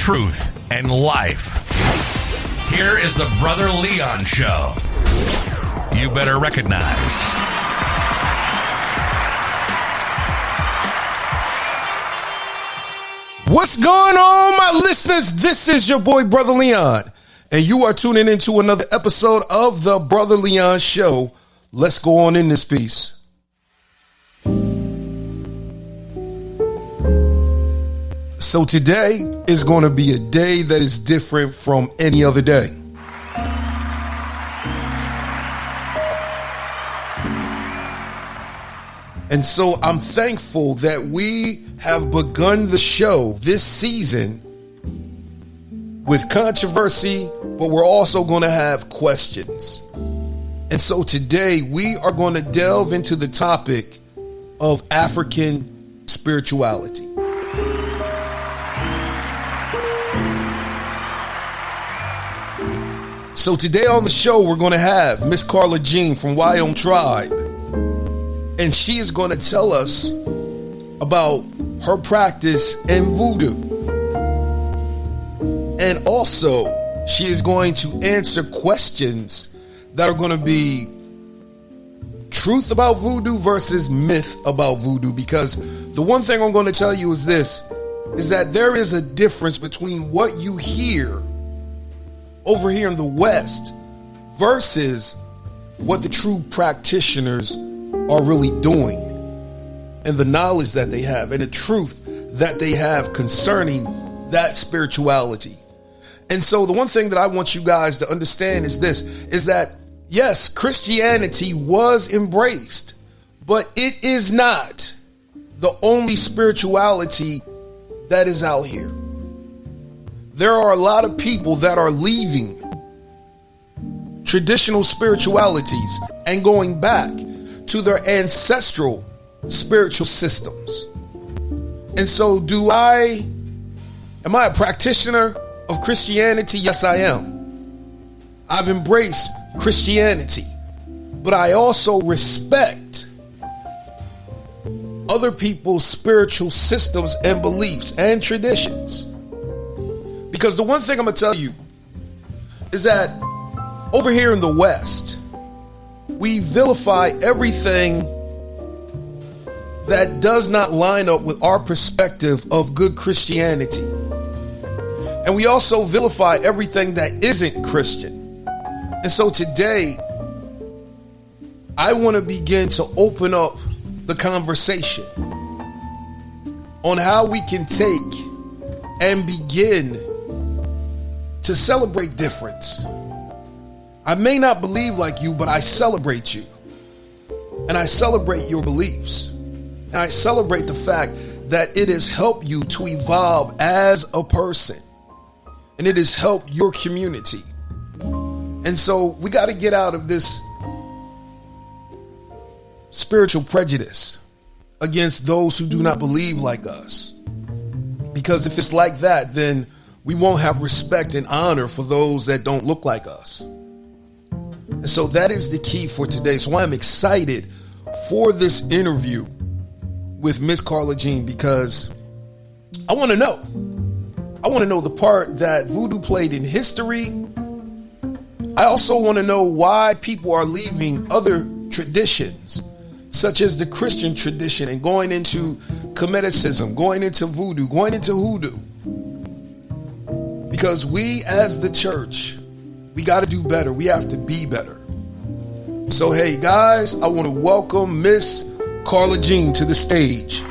truth, and life. Here is the Brother Leon Show. You better recognize. What's going on, my listeners? This is your boy, Brother Leon, and you are tuning into another episode of the Brother Leon Show. Let's go on in this piece. So today is going to be a day that is different from any other day. And so I'm thankful that we have begun the show this season with controversy, but we're also going to have questions. And so today we are going to delve into the topic of African spirituality. So today on the show, we're going to have Miss Kharla Jean from Wayome tribe. And she is going to tell us about her practice in Vodou. And also, she is going to answer questions that are going to be truth about Vodou versus myth about Vodou. Because the one thing I'm going to tell you is this, is that there is a difference between what you hear over here in the West versus what the true practitioners are really doing, and the knowledge that they have and the truth that they have concerning that spirituality. And so the one thing that I want you guys to understand is this, is that yes, Christianity was embraced, but it is not the only spirituality that is out here. There are a lot of people that are leaving traditional spiritualities and going back to their ancestral spiritual systems. And so am I a practitioner of Christianity? Yes, I am. I've embraced Christianity, but I also respect other people's spiritual systems and beliefs and traditions. Because the one thing I'm going to tell you is that over here in the West, we vilify everything that does not line up with our perspective of good Christianity. And we also vilify everything that isn't Christian. And so today, I want to begin to open up the conversation on how we can take and begin to celebrate difference. I may not believe like you, but I celebrate you. And I celebrate your beliefs. And I celebrate the fact that it has helped you to evolve as a person. And it has helped your community. And so we got to get out of this spiritual prejudice against those who do not believe like us. Because if it's like that, then we won't have respect and honor for those that don't look like us. And so that is the key for today. So I'm excited for this interview with Miss Kharla Jean because I want to know. I want to know the part that Vodou played in history. I also want to know why people are leaving other traditions, such as the Christian tradition, and going into Cometicism, going into Vodou, going into Hoodoo. Because we as the church, we got to do better. We have to be better. So, hey, guys, I want to welcome Miss Kharla Jean to the stage.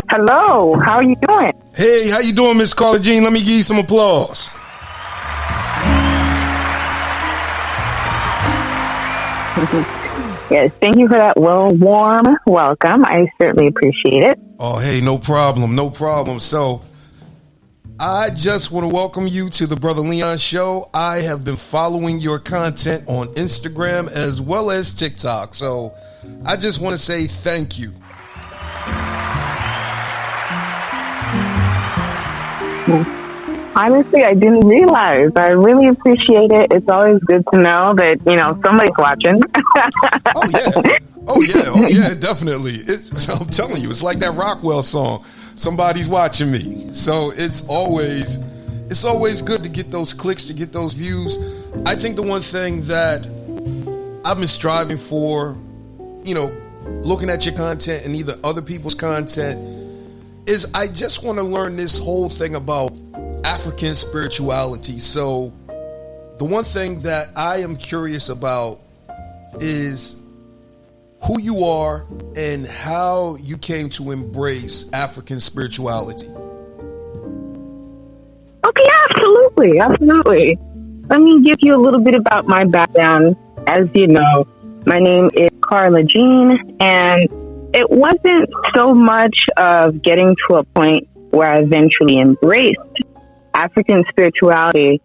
Hello, how are you doing? Hey, how you doing, Miss Kharla Jean? Let me give you some applause. Yes, thank you for that warm welcome. I certainly appreciate it. Oh, hey, no problem, no problem. So, I just want to welcome you to the Brother Leon Show. I have been following your content on Instagram as well as TikTok. So, I just want to say thank you. Honestly, I didn't realize. I really appreciate it. It's always good to know that, somebody's watching. Oh, yeah. Oh yeah, definitely. I'm telling you, it's like that Rockwell song. Somebody's watching me. So it's always good to get those clicks, to get those views. I think the one thing that I've been striving for, looking at your content and either other people's content, is I just want to learn this whole thing about African spirituality. So the one thing that I am curious about is who you are and how you came to embrace African spirituality. Okay, absolutely. Let me give you a little bit about my background. As you know, my name is Kharla Jean, and it wasn't so much of getting to a point where I eventually embraced African spirituality.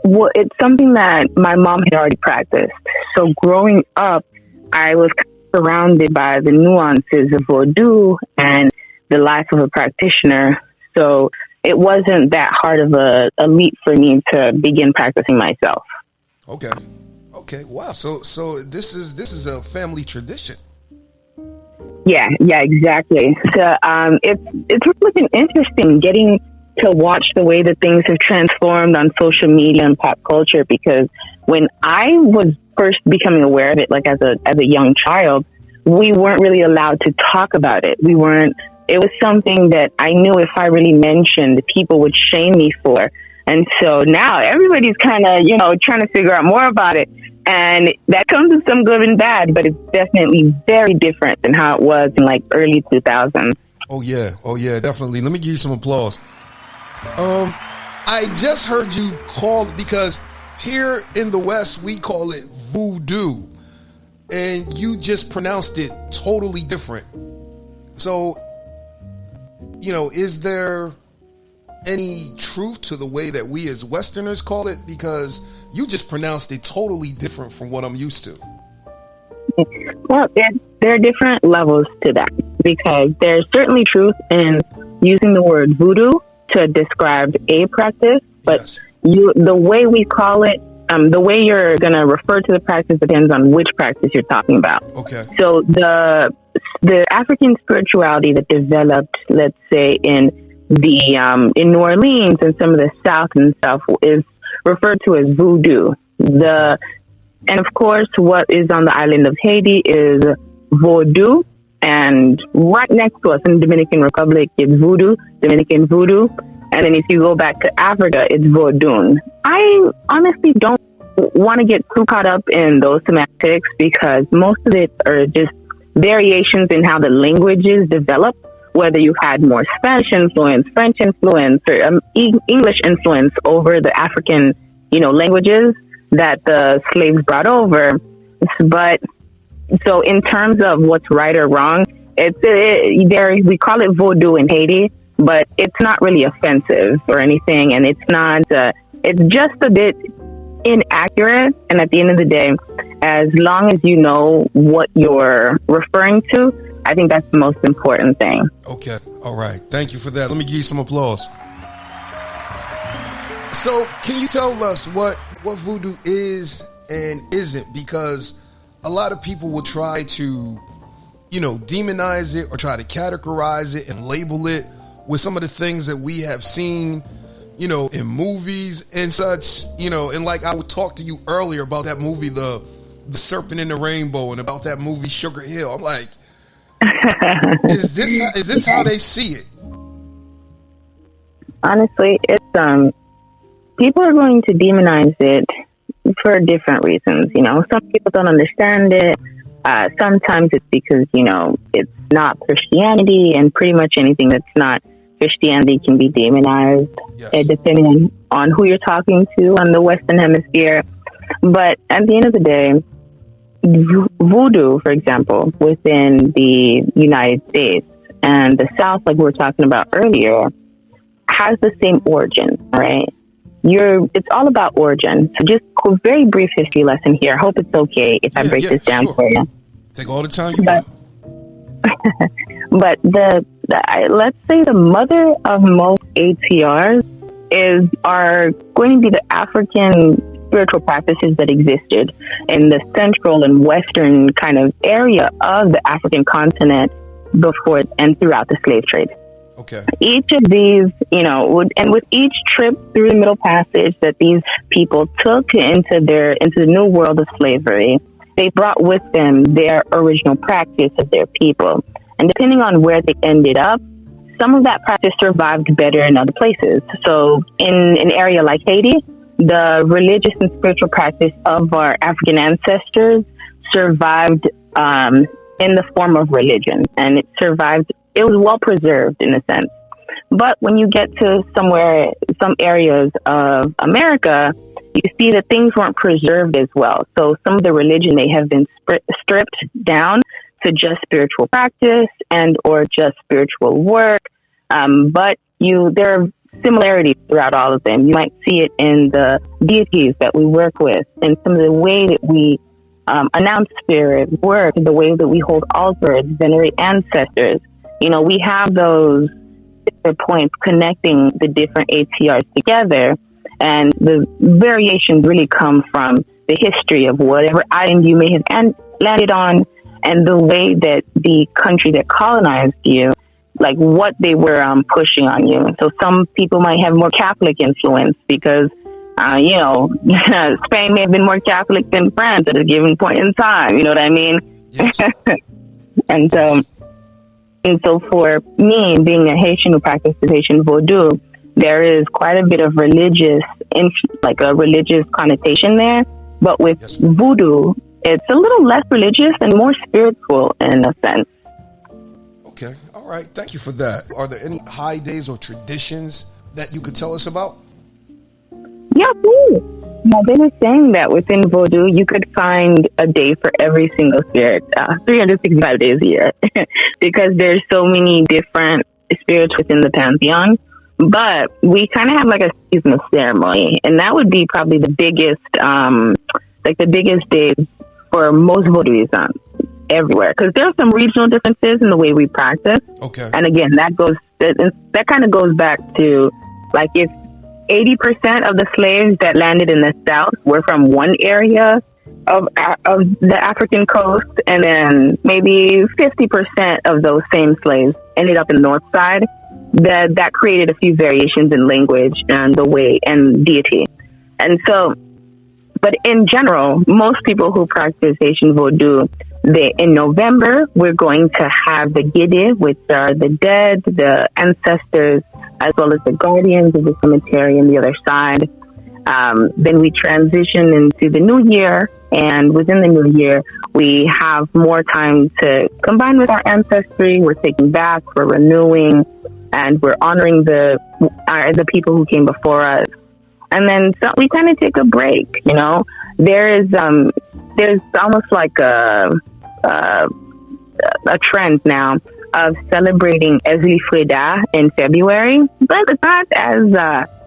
It's something that my mom had already practiced. So growing up, I was surrounded by the nuances of Vodou and the life of a practitioner. So it wasn't that hard of a leap for me to begin practicing myself. Okay. Wow. So this is a family tradition. Yeah, exactly. So it's really been interesting getting to watch the way that things have transformed on social media and pop culture, because when I was first becoming aware of it, like as a young child, we weren't really allowed to talk about it. It was something that I knew if I really mentioned, people would shame me for. And so now everybody's kind of, trying to figure out more about it. And that comes with some good and bad, but it's definitely very different than how it was in like early 2000s. Oh yeah, definitely. Let me give you some applause. I just heard you call, because here in the West, we call it voodoo, and you just pronounced it totally different. So, is there any truth to the way that we as Westerners call it? Because you just pronounced it totally different from what I'm used to. Well, there are different levels to that, because there's certainly truth in using the word voodoo to describe a practice, but yes, the way we call it, the way you're going to refer to the practice depends on which practice you're talking about. Okay. So the African spirituality that developed, let's say, in New Orleans and some of the South and stuff is referred to as voodoo. And of course, what is on the island of Haiti is Vodou, and right next to us in the Dominican Republic, it's Dominican voodoo. And then if you go back to Africa, it's Vodun. I honestly don't want to get too caught up in those semantics, because most of it are just variations in how the languages develop, whether you had more Spanish influence, French influence, or English influence over the African, languages that the slaves brought over. But so in terms of what's right or wrong, we call it Vodou in Haiti, but it's not really offensive or anything, and it's not. It's just a bit inaccurate. And at the end of the day, as long as you know what you're referring to, I think that's the most important thing. Okay. All right. Thank you for that. Let me give you some applause. So can you tell us what voodoo is and isn't? Because a lot of people will try to, demonize it or try to categorize it and label it with some of the things that we have seen, in movies and such, and like I would talk to you earlier about that movie, The Serpent in the Rainbow, and about that movie Sugar Hill. I'm like, is this how they see it? Honestly, it's people are going to demonize it for different reasons. Some people don't understand it. Sometimes it's because it's not Christianity, and pretty much anything that's not Christianity can be demonized, yes, depending on who you're talking to on the Western Hemisphere. But at the end of the day, voodoo, for example, within the United States and the South, like we were talking about earlier, has the same origin, right? It's all about origin. So just a very brief history lesson here. I hope it's okay if I break this down for you. Take all the time you want. But let's say the mother of most ATRs are going to be the African spiritual practices that existed in the central and western kind of area of the African continent before and throughout the slave trade. Okay. Each of these, and with each trip through the Middle Passage that these people took into the new world of slavery, they brought with them their original practice of their people. And depending on where they ended up, some of that practice survived better in other places. So in an area like Haiti, the religious and spiritual practice of our African ancestors survived in the form of religion, and it was well preserved in a sense. But when you get to some areas of America, you see that things weren't preserved as well. So some of the religion may have been stripped down to just spiritual practice and or just spiritual work. But there are similarities throughout all of them. You might see it in the deities that we work with, and some of the way that we announce spirit work, the way that we hold altars, venerate ancestors. We have those points connecting the different ATRs together, and the variations really come from the history of whatever island you may have landed on, and the way that the country that colonized you, like what they were pushing on you. So some people might have more Catholic influence because, Spain may have been more Catholic than France at a given point in time. You know what I mean? Yes. And so for me, being a Haitian who practices Haitian Vodou, there is quite a bit of religious connotation there. But with Voodoo, it's a little less religious and more spiritual in a sense. Okay. All right. Thank you for that. Are there any high days or traditions that you could tell us about? Yeah, please. Now, they were saying that within Vodou, you could find a day for every single spirit, 365 days a year, because there's so many different spirits within the pantheon. But we kind of have like a season of ceremony, and that would be probably the biggest, the biggest days for most Vodouism everywhere, because there are some regional differences in the way we practice. Okay. And again, that kind of goes back to like if 80% of the slaves that landed in the South were from one area of the African coast, and then maybe 50% of those same slaves ended up in the North side. That created a few variations in language and the way and deity. And so, but in general, most people who practice Haitian Vodou, in November, we're going to have the Gide, which are the dead, the ancestors, as well as the guardians of the cemetery on the other side. Then we transition into the new year, and within the new year, we have more time to combine with our ancestry. We're taking back, we're renewing, and we're honoring the people who came before us. And then so we kind of take a break. There's almost like a trend now of celebrating Vilify in February, but it's not as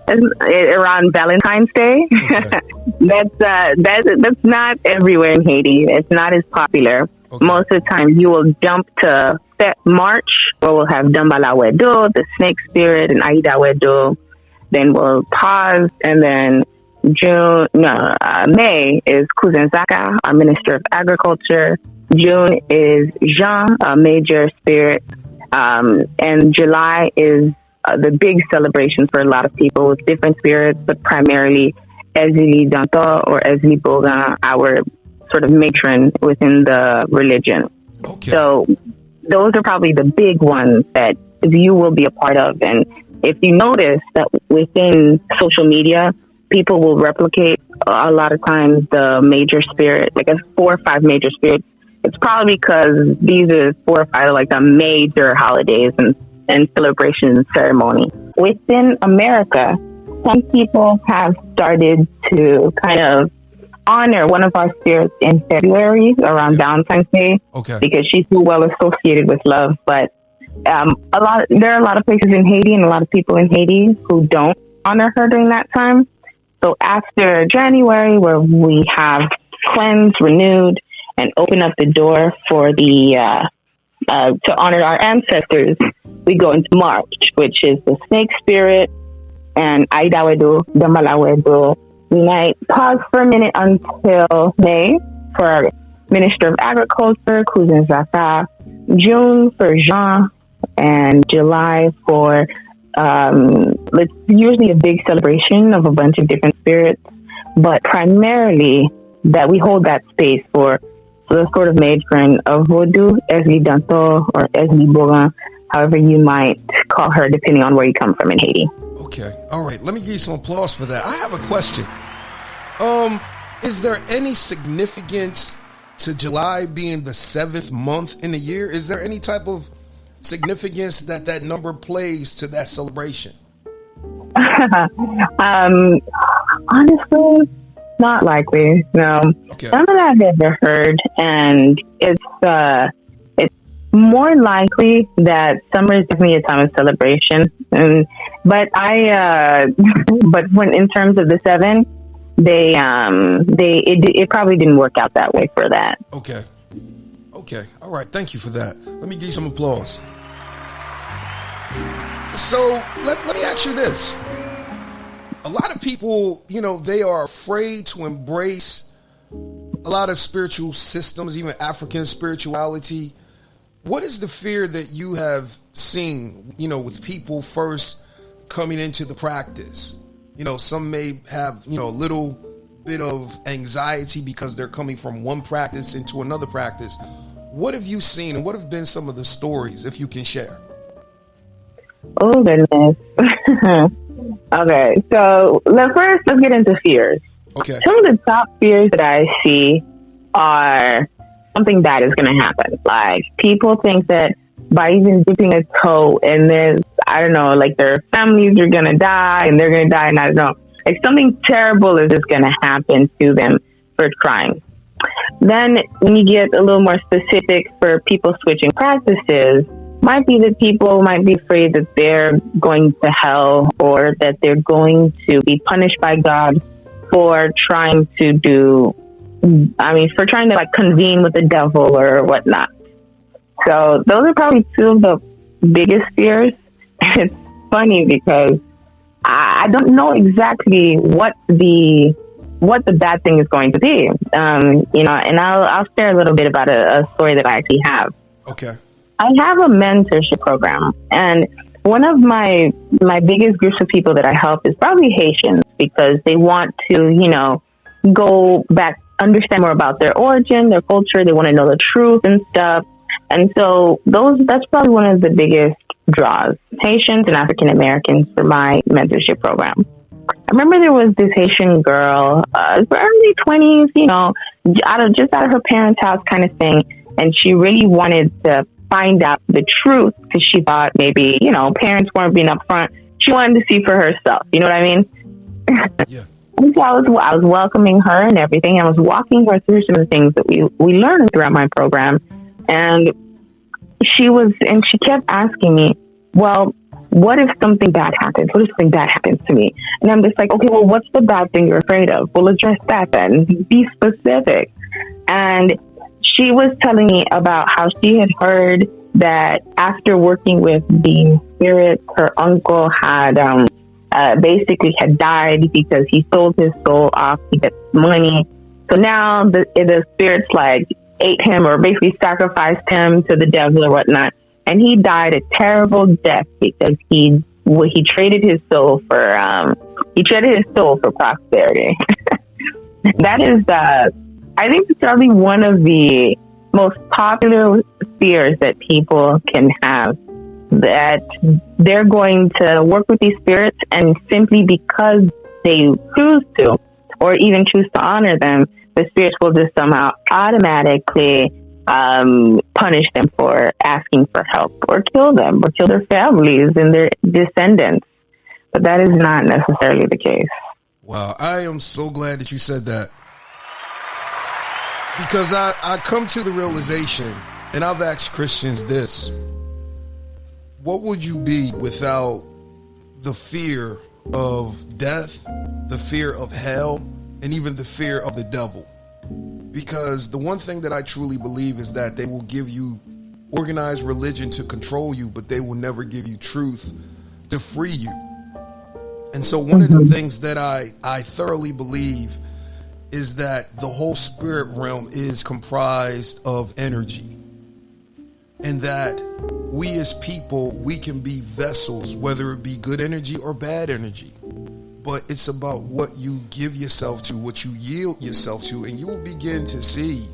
around Valentine's Day. Okay. That's not everywhere in Haiti. It's not as popular. Okay. Most of the time, you will jump to March, where we'll have Dambala Wedo, the snake spirit, and Aida Wedo. Then we'll pause, and then May is Cousin Zaka, our Minister of Agriculture. June is Jean, a major spirit. And July is the big celebration for a lot of people with different spirits, but primarily Ezili Danto or Ezili Boga, our sort of matron within the religion. Okay. So those are probably the big ones that you will be a part of. And if you notice that within social media, people will replicate a lot of times the major spirit, like 4 or 5 major spirits. It's probably because these are 4 or 5 like the major holidays and celebrations and ceremony. Within America, some people have started to kind of honor one of our spirits in February around Valentine's Day, because she's so well associated with love. But there are a lot of places in Haiti and a lot of people in Haiti who don't honor her during that time. So after January, where we have cleansed, renewed, and open up the door for the to honor our ancestors, we go into March, which is the snake spirit, and Aida Wedo, Dambala Wedo, We might pause for a minute until May for our Minister of Agriculture, Kuzin Zaka, June for Jean, and July for it's usually a big celebration of a bunch of different spirits, but primarily that we hold that space for the sort of matron of Vodou, Esli Danto, or Esli Bogan, however you might call her, depending on where you come from in Haiti. Okay. All right. Let me give you some applause for that. I have a question. Is there any significance to July being the 7th month in the year? Is there any type of significance that number plays to that celebration? Honestly, not likely. No. Okay. None that I've ever heard, and it's more likely that summer is definitely a time of celebration. But when in terms of the 7, it probably didn't work out that way for that. Okay. All right. Thank you for that. Let me give you some applause. So let me ask you this. A lot of people, they are afraid to embrace a lot of spiritual systems, even African spirituality. What is the fear that you have seen, with people first coming into the practice? Some may have, a little bit of anxiety because they're coming from one practice into another practice. What have you seen, and what have been some of the stories, if you can share? Oh, goodness. Okay, so let's get into fears. Okay. Some of the top fears that I see are something bad is going to happen. Like, people think that by even dipping a toe in this, I don't know, like their families are going to die and they're going to die, and I don't know. Like, something terrible is just going to happen to them for trying. Then when you get a little more specific for people switching practices, might be that people might be afraid that they're going to hell, or that they're going to be punished by God for trying to convene with the devil or whatnot. So those are probably two of the biggest fears. It's funny because I don't know exactly what the bad thing is going to be. And I'll share a little bit about a story that I actually have. Okay. I have a mentorship program, and one of my biggest groups of people that I help is probably Haitians, because they want to, go back, understand more about their origin, their culture. They want to know the truth and stuff. And so that's probably one of the biggest draws, Haitians and African Americans, for my mentorship program. I remember there was this Haitian girl, early 20s, out of her parents' house kind of thing. And she really wanted to find out the truth, because she thought maybe, parents weren't being upfront. She wanted to see for herself. You know what I mean? Yeah. And so I was welcoming her and everything. I was walking her through some of the things that we learned throughout my program. And she kept asking me, well, what if something bad happens? What if something bad happens to me? And I'm just like, okay, well, what's the bad thing you're afraid of? Well, address that then. Be specific. And she was telling me about how she had heard that after working with the spirit, her uncle had basically had died because he sold his soul off to get money. So now the spirits ate him, or basically sacrificed him to the devil or whatnot. And he died a terrible death because he traded his soul for prosperity. That is I think it's probably one of the most popular fears that people can have, that they're going to work with these spirits, and simply because they choose to, or even choose to honor them, the spirits will just somehow automatically punish them for asking for help, or kill them, or kill their families and their descendants. But that is not necessarily the case. Wow, I am so glad that you said that. Because I come to the realization, and I've asked Christians this: what would you be without the fear of death, the fear of hell, and even the fear of the devil? Because the one thing that I truly believe is that they will give you organized religion to control you, but they will never give you truth to free you. And so one of the things that I thoroughly believe is that the whole spirit realm is comprised of energy, and that we as people, we can be vessels, whether it be good energy or bad energy. But it's about what you give yourself to, what you yield yourself to, and you will begin to see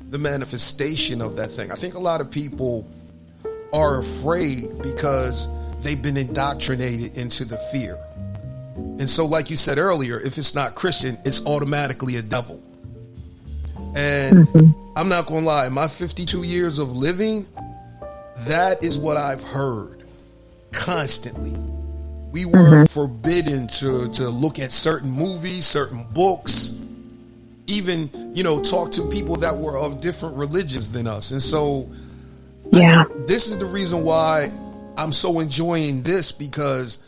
the manifestation of that thing. I think a lot of people are afraid because they've been indoctrinated into the fear. And so, like you said earlier, if it's not Christian, it's automatically a devil. And I'm not going to lie, in my 52 years of living, that is what I've heard constantly. We were forbidden to look at certain movies, certain books, even, talk to people that were of different religions than us. And so this is the reason why I'm so enjoying this, because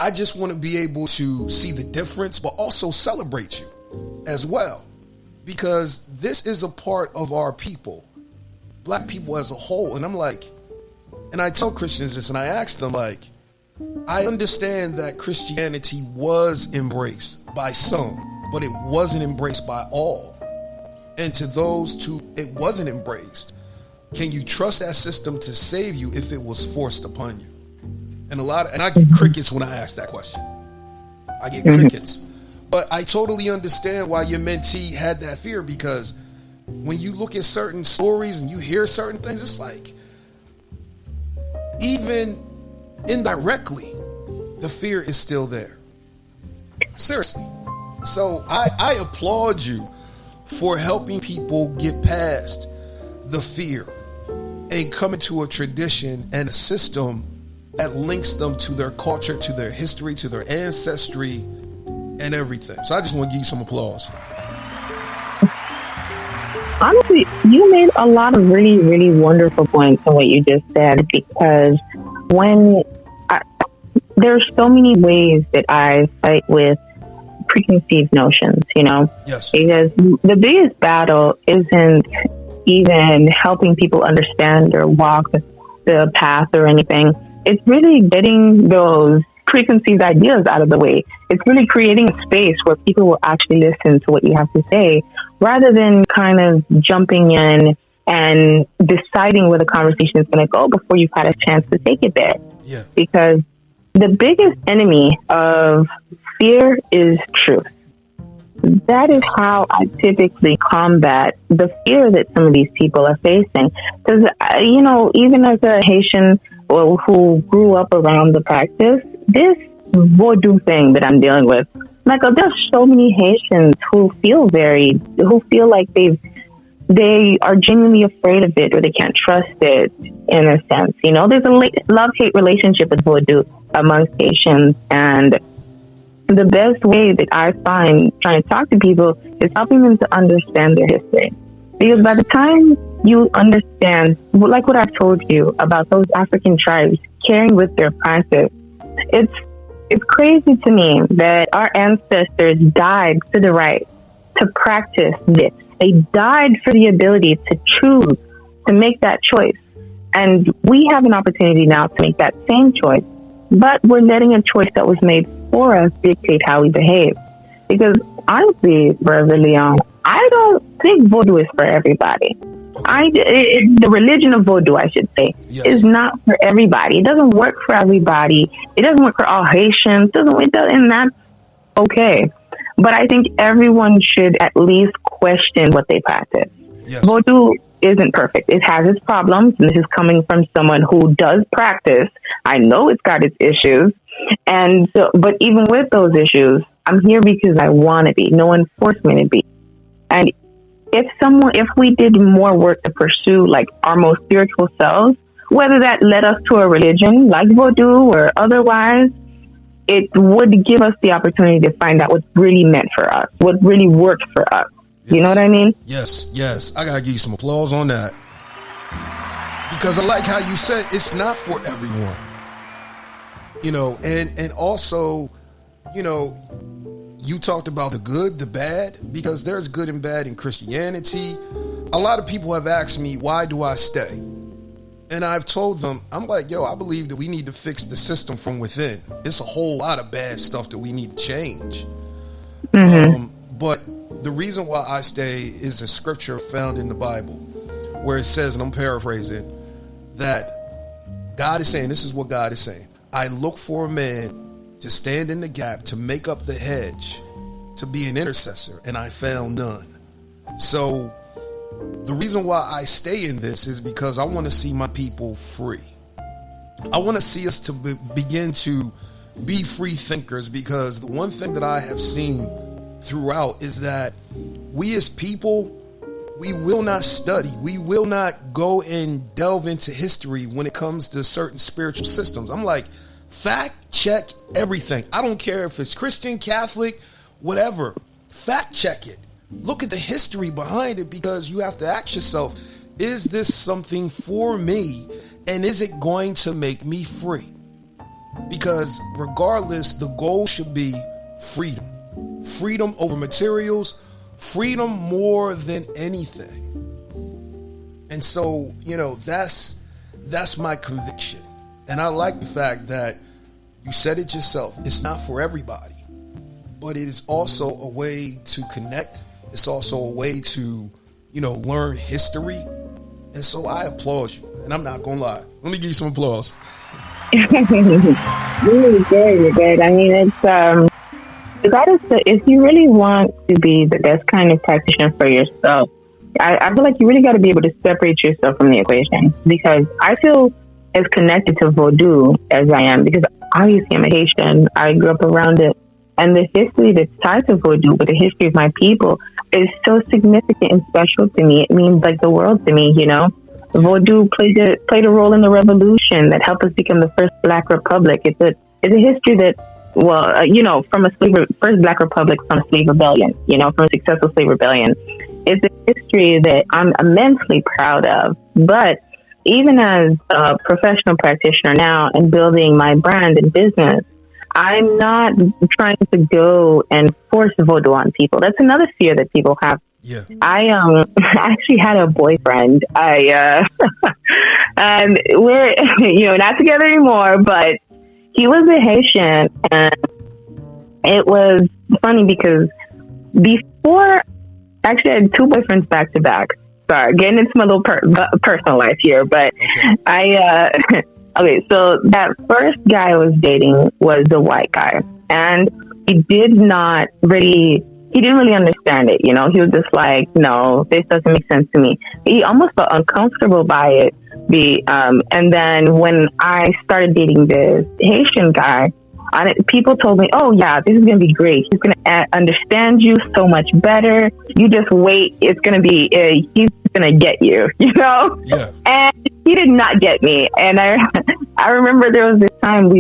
I just want to be able to see the difference, but also celebrate you as well, because this is a part of our people, black people as a whole. And I'm like, and I tell Christians this, and I ask them, like, I understand that Christianity was embraced by some, but it wasn't embraced by all. And to those who it wasn't embraced, can you trust that system to save you if it was forced upon you? And I get crickets when I ask that question. I get crickets. But I totally understand why your mentee had that fear, because when you look at certain stories and you hear certain things, it's like, even indirectly, the fear is still there. Seriously. So I applaud you for helping people get past the fear and come into a tradition and a system that links them to their culture, to their history, to their ancestry, and everything. So I just want to give you some applause. Honestly, you made a lot of really, really wonderful points in what you just said, because there's so many ways that I fight with preconceived notions, Yes. Because the biggest battle isn't even helping people understand or walk the path or anything. It's really getting those preconceived ideas out of the way. It's really creating a space where people will actually listen to what you have to say, rather than kind of jumping in and deciding where the conversation is going to go before you've had a chance to take it there. Yeah. Because the biggest enemy of fear is truth. That is how I typically combat the fear that some of these people are facing. Because, even as a Haitian who grew up around the practice, this Vodou thing that I'm dealing with, Michael, there's so many Haitians who feel like they are genuinely afraid of it, or they can't trust it, in a sense. There's a love-hate relationship with Vodou amongst Haitians, and the best way that I find trying to talk to people is helping them to understand their history. Because by the time you understand, like what I've told you about those African tribes carrying with their practice, it's crazy to me that our ancestors died for the right to practice this. They died for the ability to choose, to make that choice. And we have an opportunity now to make that same choice, but we're letting a choice that was made for us dictate how we behave. Because honestly, Brother Leon, I don't think Vodou is for everybody. The religion of Vodou, I should say, is not for everybody. It doesn't work for everybody. It doesn't work for all Haitians. And that's okay. But I think everyone should at least question what they practice. Yes. Vodou isn't perfect. It has its problems, and this is coming from someone who does practice. I know it's got its issues, and so, but even with those issues, I'm here because I want to be. No one forced me to be. And if we did more work to pursue like our most spiritual selves, whether that led us to a religion like Vodou or otherwise, it would give us the opportunity to find out what's really meant for us, what really worked for us. Yes. You know what I mean? Yes. I gotta give you some applause on that, because I like how you said it's not for everyone. And also, you talked about the good, the bad, because there's good and bad in Christianity. A lot of people have asked me, why do I stay? And I've told them, I'm like, yo, I believe that we need to fix the system from within. It's a whole lot of bad stuff that we need to change. But the reason why I stay is a scripture found in the Bible where it says, and I'm paraphrasing, that God is saying, this is what God is saying. I look for a man to stand in the gap, to make up the hedge, to be an intercessor, and I found none. So the reason why I stay in this is because I want to see my people free. I want to see us to begin to be free thinkers, because the one thing that I have seen throughout is that we as people, we will not study. We will not go and delve into history when it comes to certain spiritual systems. I'm like, fact check everything. I don't care if it's Christian, Catholic, whatever. Fact check it. Look at the history behind it, because you have to ask yourself, is this something for me? And is it going to make me free? Because regardless, the goal should be freedom. Freedom over materials, freedom more than anything. And so, that's my conviction. And I like the fact that you said it yourself. It's not for everybody, but it is also a way to connect. It's also a way to, learn history. And so I applaud you. And I'm not going to lie. Let me give you some applause. Really good. You're good. I mean, it's, if you really want to be the best kind of practitioner for yourself, I feel like you really got to be able to separate yourself from the equation, because I feel as connected to Vodou as I am, because obviously I'm a Haitian. I grew up around it. And the history that's tied to Vodou, with the history of my people, is so significant and special to me. It means like the world to me, Vodou played a role in the revolution that helped us become the first Black republic. It's a history that, from first Black republic from a slave rebellion, from a successful slave rebellion. It's a history that I'm immensely proud of. But even as a professional practitioner now and building my brand and business, I'm not trying to go and force Vodou on people. That's another fear that people have. Yeah. I actually had a boyfriend. And we're not together anymore, but he was a Haitian, and it was funny because actually I had two boyfriends back to back. Sorry, getting into my little personal life here, but okay. Okay, so that first guy I was dating was a white guy, and he didn't really understand it. He was just like, no, this doesn't make sense to me. He almost felt uncomfortable by it. And then when I started dating this Haitian guy, people told me, oh yeah, this is going to be great. He's going to understand you so much better. You just wait. It's going to be, he's going to get you, Yeah. And he did not get me. And I remember there was this time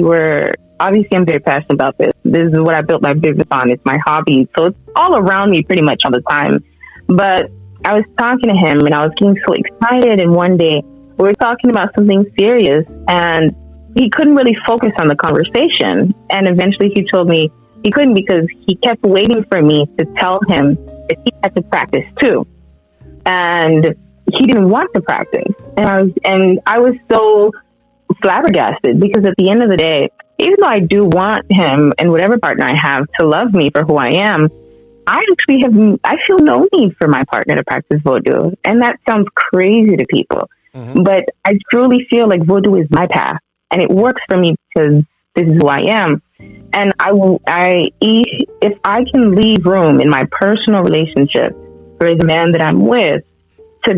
obviously I'm very passionate about this. This is what I built my business on. It's my hobby. So it's all around me pretty much all the time. But I was talking to him and I was getting so excited. And one day we were talking about something serious, and he couldn't really focus on the conversation. And eventually he told me he couldn't, because he kept waiting for me to tell him that he had to practice too. And he didn't want to practice. And I was so flabbergasted, because at the end of the day, even though I do want him and whatever partner I have to love me for who I am, I feel no need for my partner to practice Vodou. And that sounds crazy to people. Mm-hmm. But I truly feel like Vodou is my path, and it works for me because this is who I am. And if I can leave room in my personal relationship for the man that I'm with to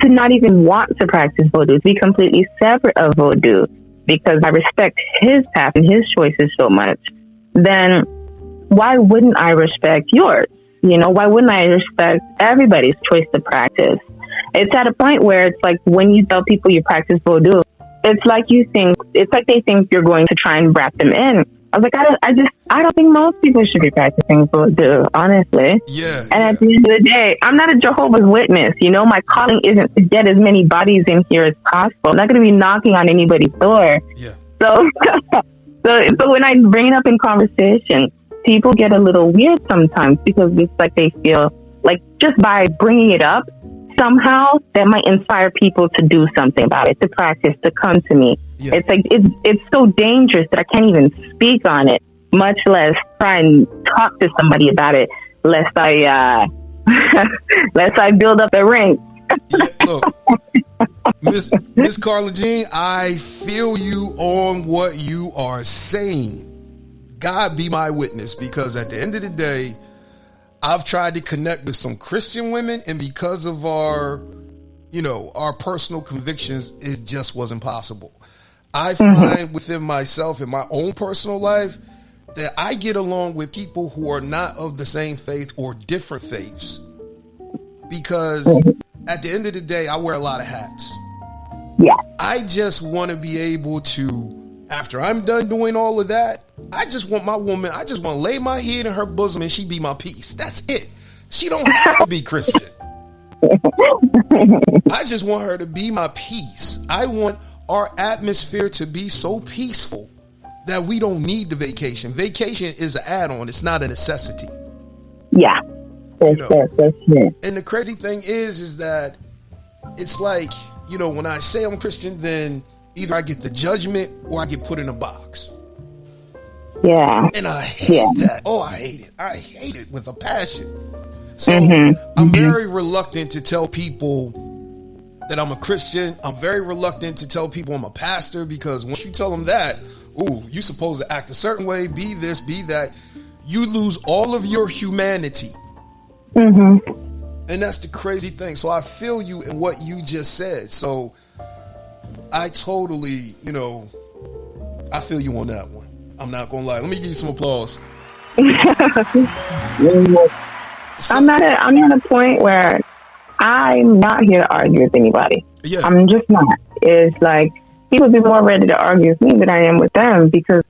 not even want to practice Vodou, to be completely separate of Vodou, because I respect his path and his choices so much, then why wouldn't I respect yours? Why wouldn't I respect everybody's choice to practice? It's at a point where it's like when you tell people you practice Vodou, it's like they think you're going to try and wrap them in. I was like, I don't think most people should be practicing Vodou, honestly. Yeah. And at the end of the day, I'm not a Jehovah's Witness. My calling isn't to get as many bodies in here as possible. I'm not going to be knocking on anybody's door. Yeah. So when I bring it up in conversation, people get a little weird sometimes, because it's like they feel like just by bringing it up, somehow that might inspire people to do something about it, to practice, to come to me. Yeah. It's like it's so dangerous that I can't even speak on it, much less try and talk to somebody about it, lest I build up a ring. Yeah, look, Miss Kharla Jean, I feel you on what you are saying. God be my witness, because at the end of the day, I've tried to connect with some Christian women, and because of our personal convictions, it just wasn't possible. I find within myself, in my own personal life, that I get along with people who are not of the same faith or different faiths, because at the end of the day, I wear a lot of hats. Yeah. I just want to be able to, after I'm done doing all of that, I just want my woman, I just want to lay my head in her bosom and she be my peace. That's it. She don't have to be Christian. I just want her to be my peace. I want our atmosphere to be so peaceful that we don't need the vacation. Vacation is an add-on. It's not a necessity. Yeah. That's it. And the crazy thing is that it's like, when I say I'm Christian, then either I get the judgment or I get put in a box. Yeah. And I hate that. Oh, I hate it. I hate it with a passion. So I'm very reluctant to tell people that I'm a Christian. I'm very reluctant to tell people I'm a pastor, because once you tell them that, you're supposed to act a certain way, be this, be that, you lose all of your humanity. And that's the crazy thing. So I feel you in what you just said. So I totally, I feel you on that one. I'm not gonna lie. Let me give you some applause. I'm at a point where I'm not here to argue with anybody. Yeah. I'm just not. It's like people be more ready to argue with me than I am with them, because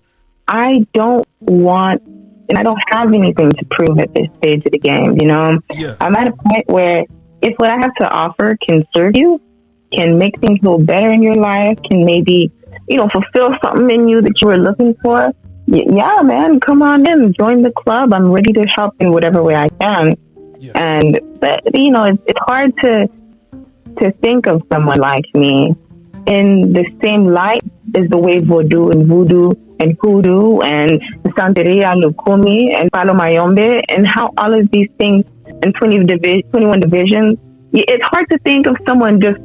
I don't want, and I don't have anything to prove at this stage of the game. Yeah. I'm at a point where if what I have to offer can serve you, can make things a little better in your life, can maybe, fulfill something in you that you were looking for. Yeah, man, come on in, join the club. I'm ready to help in whatever way I can. Yeah. But it's hard to think of someone like me in the same light as the way Vodou and Voodoo and Hoodoo and Santeria, Lukumi and Palo Mayombe, and how all of these things and 21 divisions. It's hard to think of someone just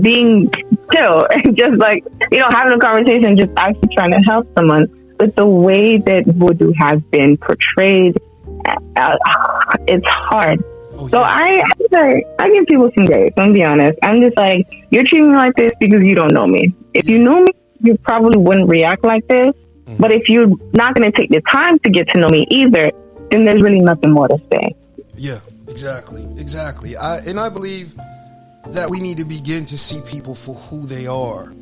being chill and just having a conversation, just actually trying to help someone. But the way that Vodou has been portrayed, it's hard. Oh, yeah. So I give people some grace. I'm gonna be honest. I'm just like, you're treating me like this because you don't know me. If you knew me, you probably wouldn't react like this. But if you're not going to take the time to get to know me either, then there's really nothing more to say. Yeah, exactly. I believe that we need to begin to see people for who they are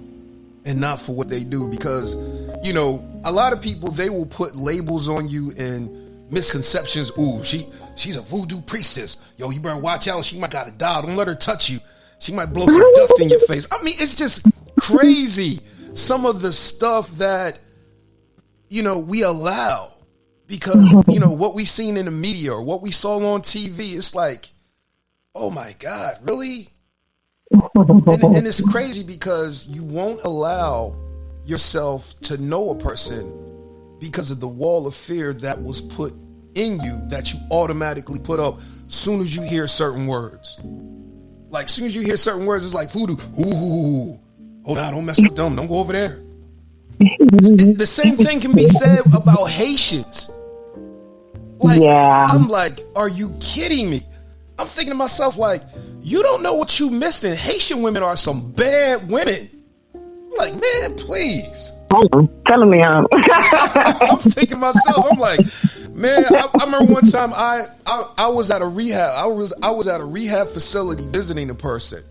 and not for what they do, because, a lot of people, they will put labels on you and misconceptions. Ooh, she's a voodoo priestess. Yo, you better watch out. She might got a doll. Don't let her touch you. She might blow some dust in your face. I mean, it's just crazy. Some of the stuff that, we allow because, what we've seen in the media or what we saw on TV, it's like, oh my God, really? And it's crazy because you won't allow yourself to know a person because of the wall of fear that was put in you, that you automatically put up soon as you hear certain words. Like, soon as you hear certain words, it's like voodoo. Ooh, hold on, don't mess with them. Don't go over there. The same thing can be said about Haitians. I'm like, are you kidding me? I'm thinking to myself, like, you don't know what you missing. Haitian women are some bad women. I'm like, man, please. Telling me I'm thinking to myself, I'm like, man, I remember one time I was at a rehab. I was at a rehab facility visiting a person.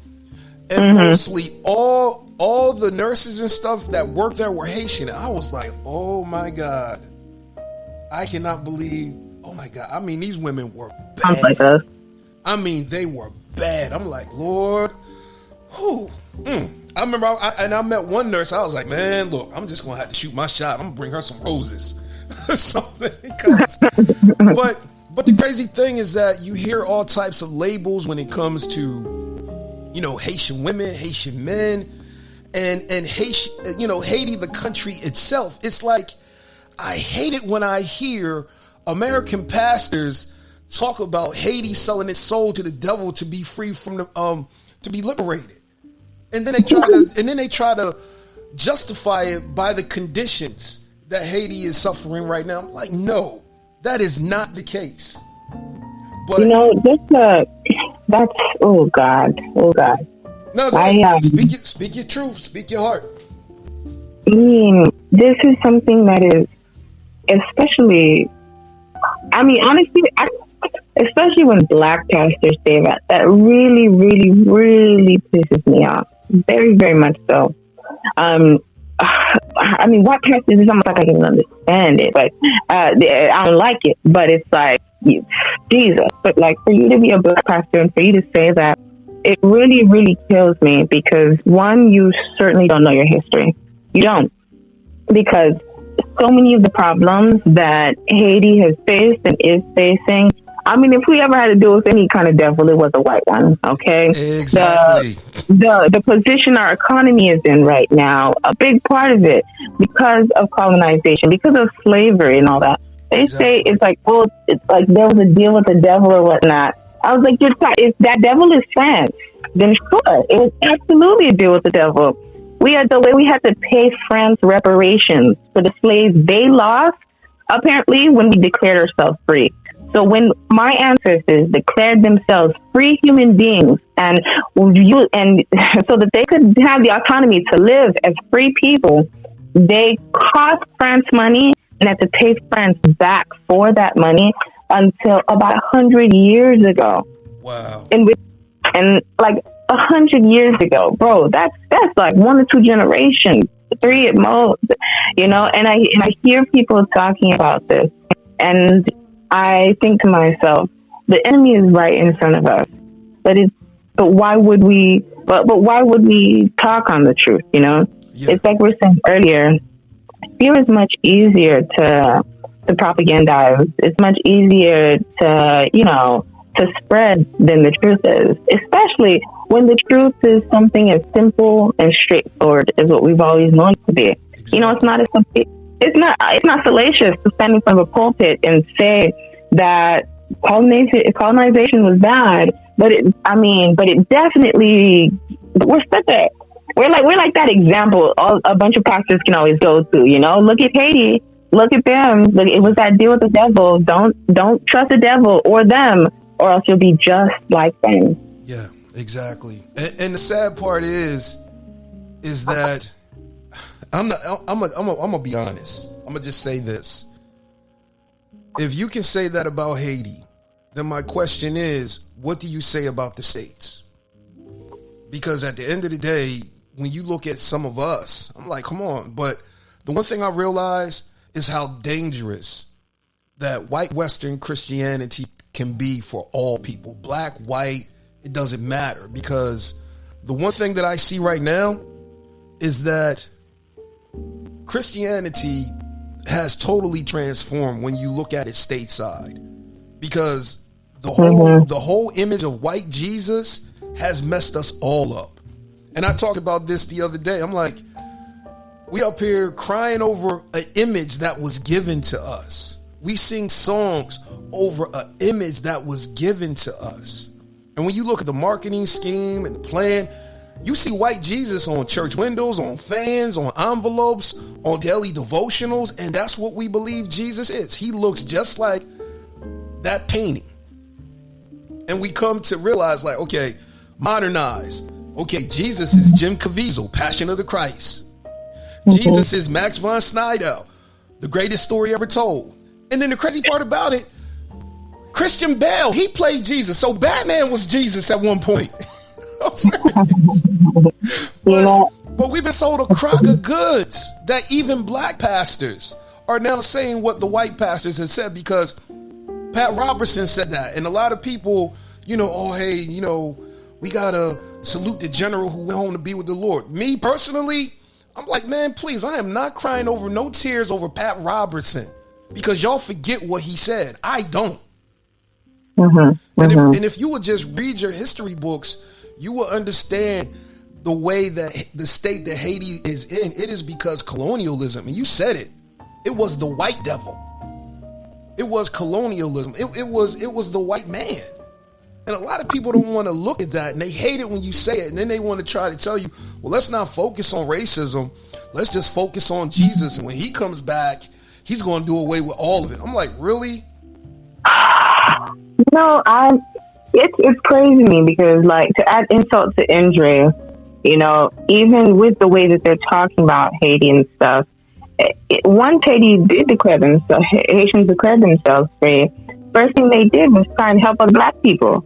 And mostly all the nurses and stuff that worked there were Haitian. And I was like, oh my God. I cannot believe, oh my God. I mean, these women were bad. I mean, they were bad. I'm like, Lord, who? I remember I met one nurse. I was like, man, look, I'm just going to have to shoot my shot. I'm going to bring her some roses or something. But But the crazy thing is that you hear all types of labels when it comes to, Haitian women, Haitian men, and Haitian, Haiti, the country itself. It's like, I hate it when I hear American pastors talk about Haiti selling its soul to the devil to be free from to be liberated. And then they try to justify it by the conditions that Haiti is suffering right now. I'm like, no, that is not the case. But that's oh God. No, speak your truth, speak your heart. I mean, this is something that is, especially, honestly, especially when black pastors say that really, really, really pisses me off. Very, very much so. White pastors is almost like I can understand it, but I don't like it. But it's like, Jesus. But like, for you to be a black pastor and for you to say that, it really, really kills me, because one, you certainly don't know your history. You don't, because so many of the problems that Haiti has faced and is facing, if we ever had to deal with any kind of devil, it was a white one, okay? Exactly. The position our economy is in right now, a big part of it, because of colonization, because of slavery and all that. They say it's like, it's like there was a deal with the devil or whatnot. I was like, if that devil is France, then sure, it was absolutely a deal with the devil. We had to pay France reparations for the slaves they lost, apparently, when we declared ourselves free. So when my ancestors declared themselves free human beings, and so that they could have the autonomy to live as free people, they cost France money and had to pay France back for that money until about 100 years ago. Wow. And like 100 years ago, bro, that's like 1 or 2 generations, 3 at most, and I hear people talking about this, and I think to myself, the enemy is right in front of us, but why would we talk on the truth? Yeah. It's like we're saying earlier, fear is much easier to propagandize. It's much easier to spread than the truth is, especially when the truth is something as simple and straightforward as what we've always known it to be. Exactly. It's not salacious to stand in front of a pulpit and say that colonization was bad, but it definitely, we're like that example a bunch of pastors can always go to. Look at Haiti. Look at them. Look, it was that deal with the devil. Don't trust the devil or them, or else you'll be just like them. Yeah, exactly. And the sad part is that I'm gonna be honest. I'm gonna just say this. If you can say that about Haiti, then my question is, what do you say about the States? Because at the end of the day, when you look at some of us, I'm like, come on. But the one thing I realize is how dangerous that white Western Christianity can be for all people. Black, white, it doesn't matter. Because the one thing that I see right now is that Christianity has totally transformed when you look at it stateside. Because the whole image of white Jesus has messed us all up. And I talked about this the other day. I'm like, we up here crying over an image that was given to us. We sing songs over an image that was given to us. And when you look at the marketing scheme and the plan, you see white Jesus on church windows, on fans, on envelopes, on daily devotionals. And that's what we believe Jesus is. He looks just like that painting. And we come to realize, like, okay, modernize. Okay, Jesus is Jim Caviezel, Passion of the Christ. Jesus is Max von Sydow, the greatest story ever told. And then the crazy part about it, Christian Bale, he played Jesus. So Batman was Jesus at one point. But we've been sold a crock of goods that even black pastors are now saying what the white pastors have said, because Pat Robertson said that. And a lot of people, we got to salute the general who went home to be with the Lord. Me personally, I'm like, man, please, I am not crying over no tears over Pat Robertson, because y'all forget what he said. I don't. And if you would just read your history books, you will understand the way that the state that Haiti is in. It is because colonialism, and you said it, it was the white devil. It was colonialism. It was the white man. And a lot of people don't want to look at that, and they hate it when you say it. And then they want to try to tell you, well, let's not focus on racism. Let's just focus on Jesus. And when he comes back, he's going to do away with all of it. I'm like, really? No, it's crazy to me because, like, to add insult to injury, you know, even with the way that they're talking about Haiti and stuff, once Haiti did declare themselves, Haitians declared themselves free, first thing they did was try and help other black people.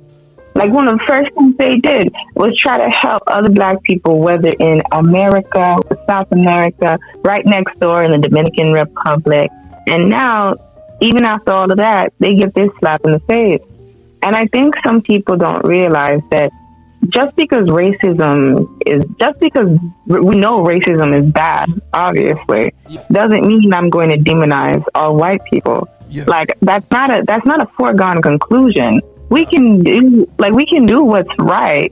Like, one of the first things they did was try to help other black people, whether in America, South America, right next door in the Dominican Republic. And now, even after all of that, they get this slap in the face. And I think some people don't realize that just because we know racism is bad, obviously, doesn't mean I'm going to demonize all white people. Yeah. Like, that's not a foregone conclusion. We can do what's right,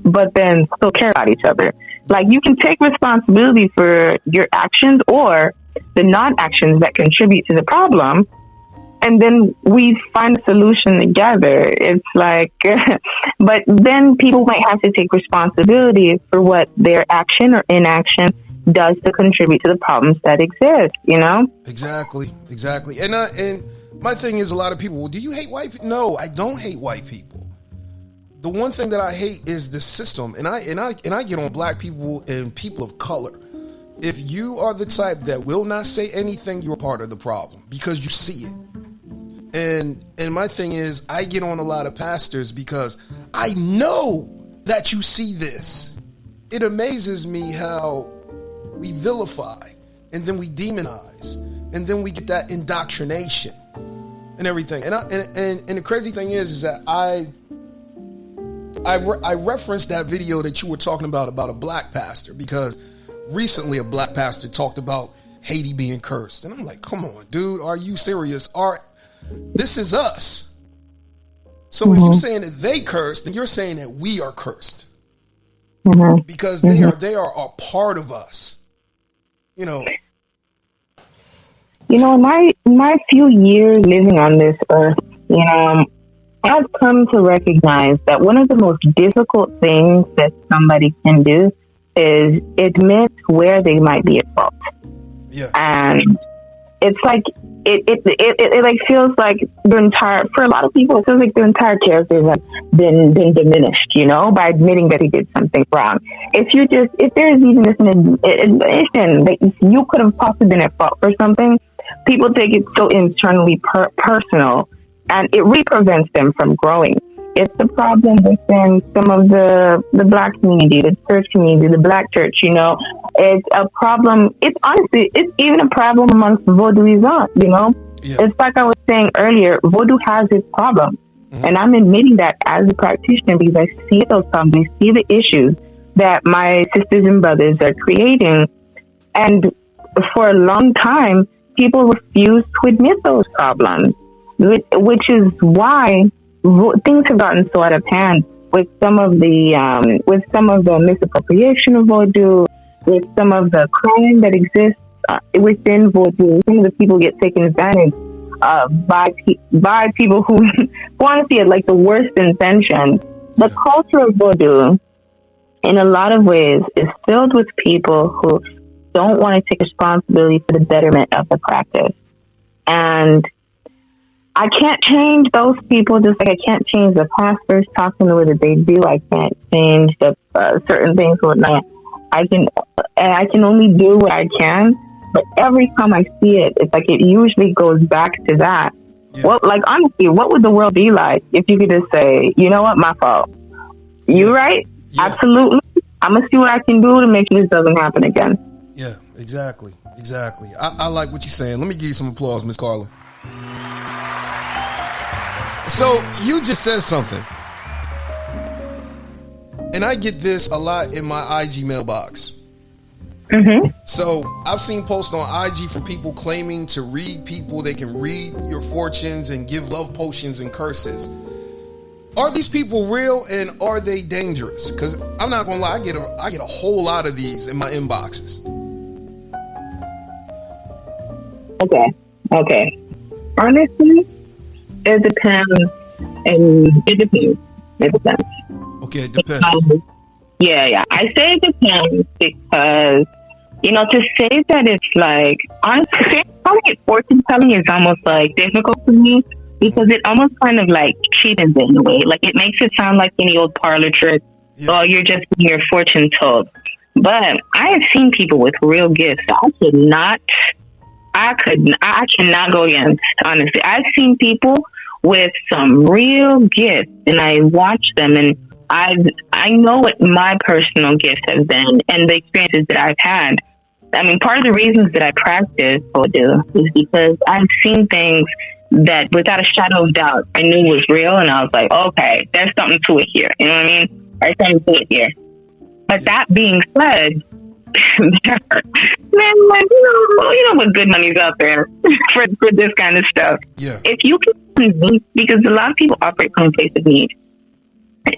but then still care about each other. Like, you can take responsibility for your actions or the non-actions that contribute to the problem, and then we find a solution together. It's like, but then people might have to take responsibility for what their action or inaction does to contribute to the problems that exist, you know? Exactly. And my thing is, a lot of people, well, do you hate white people? No, I don't hate white people. The one thing that I hate is the system. And I get on black people and people of color. If you are the type that will not say anything, you're part of the problem because you see it. And my thing is, I get on a lot of pastors because I know that you see this. It amazes me how we vilify and then we demonize and then we get that indoctrination and everything. And the crazy thing is that I referenced that video that you were talking about a black pastor, because recently a black pastor talked about Haiti being cursed. And I'm like, come on, dude, are you serious? This is us. So if you're saying that they cursed, then you're saying that we are cursed. Because they are a part of us. You know, in my few years living on this earth, you know, I've come to recognize that one of the most difficult things that somebody can do is admit where they might be at fault. Yeah. And it's like it like feels like for a lot of people, it feels like their entire character has been diminished, you know, by admitting that he did something wrong. If there's even this admission that you could have possibly been at fault for something, people take it so internally personal, and it really prevents them from growing. It's the problem within some of the black community, the church community, the black church, you know. It's a problem. It's even a problem amongst Vodouisans, you know. Yeah. It's like I was saying earlier, Vodou has its problem. And I'm admitting that as a practitioner because I see those problems, I see the issues that my sisters and brothers are creating. And for a long time, people refuse to admit those problems, which is why things have gotten so out of hand with some of the misappropriation of Vodou, with some of the crime that exists within Vodou. Some of the people get taken advantage of by people who want to see it like the worst intention. The culture of Vodou, in a lot of ways, is filled with people who don't want to take responsibility for the betterment of the practice. And I can't change those people, just like I can't change the pastors talking the way that they do. I can't change the certain things or whatnot. I can only do what I can. But every time I see it, it's like it usually goes back to that. Yeah. Well, like, honestly, what would the world be like if you could just say, you know what, my fault. You right? Yeah. Absolutely. I'm going to see what I can do to make sure this doesn't happen again. Yeah, exactly. I like what you're saying. Let me give you some applause, Miss Kharla. So you just said something, and I get this a lot in my IG mailbox. So I've seen posts on IG for people claiming to read people. They can read your fortunes and give love potions and curses. Are these people real and are they dangerous? Because I'm not gonna lie, I get a whole lot of these in my inboxes. Okay. Honestly, it depends. It depends. Okay, it depends. Yeah. I say it depends because, to say that it's like, honestly, calling it fortune telling is almost like difficult for me because it almost kind of like cheatens it in a way. Like it makes it sound like any old parlor trick. Yeah. Oh, you're just getting your fortune told. But I have seen people with real gifts that I cannot go against, honestly. I've seen people with some real gifts and I watch them and I know what my personal gifts have been and the experiences that I've had. I mean, part of the reasons that I practice Vodou is because I've seen things that without a shadow of doubt I knew was real and I was like, okay, there's something to it here. You know what I mean? There's something to it here. But that being said, man, like, you know what good money's out there for this kind of stuff. Yeah. If you can convince, because a lot of people operate from a place of need.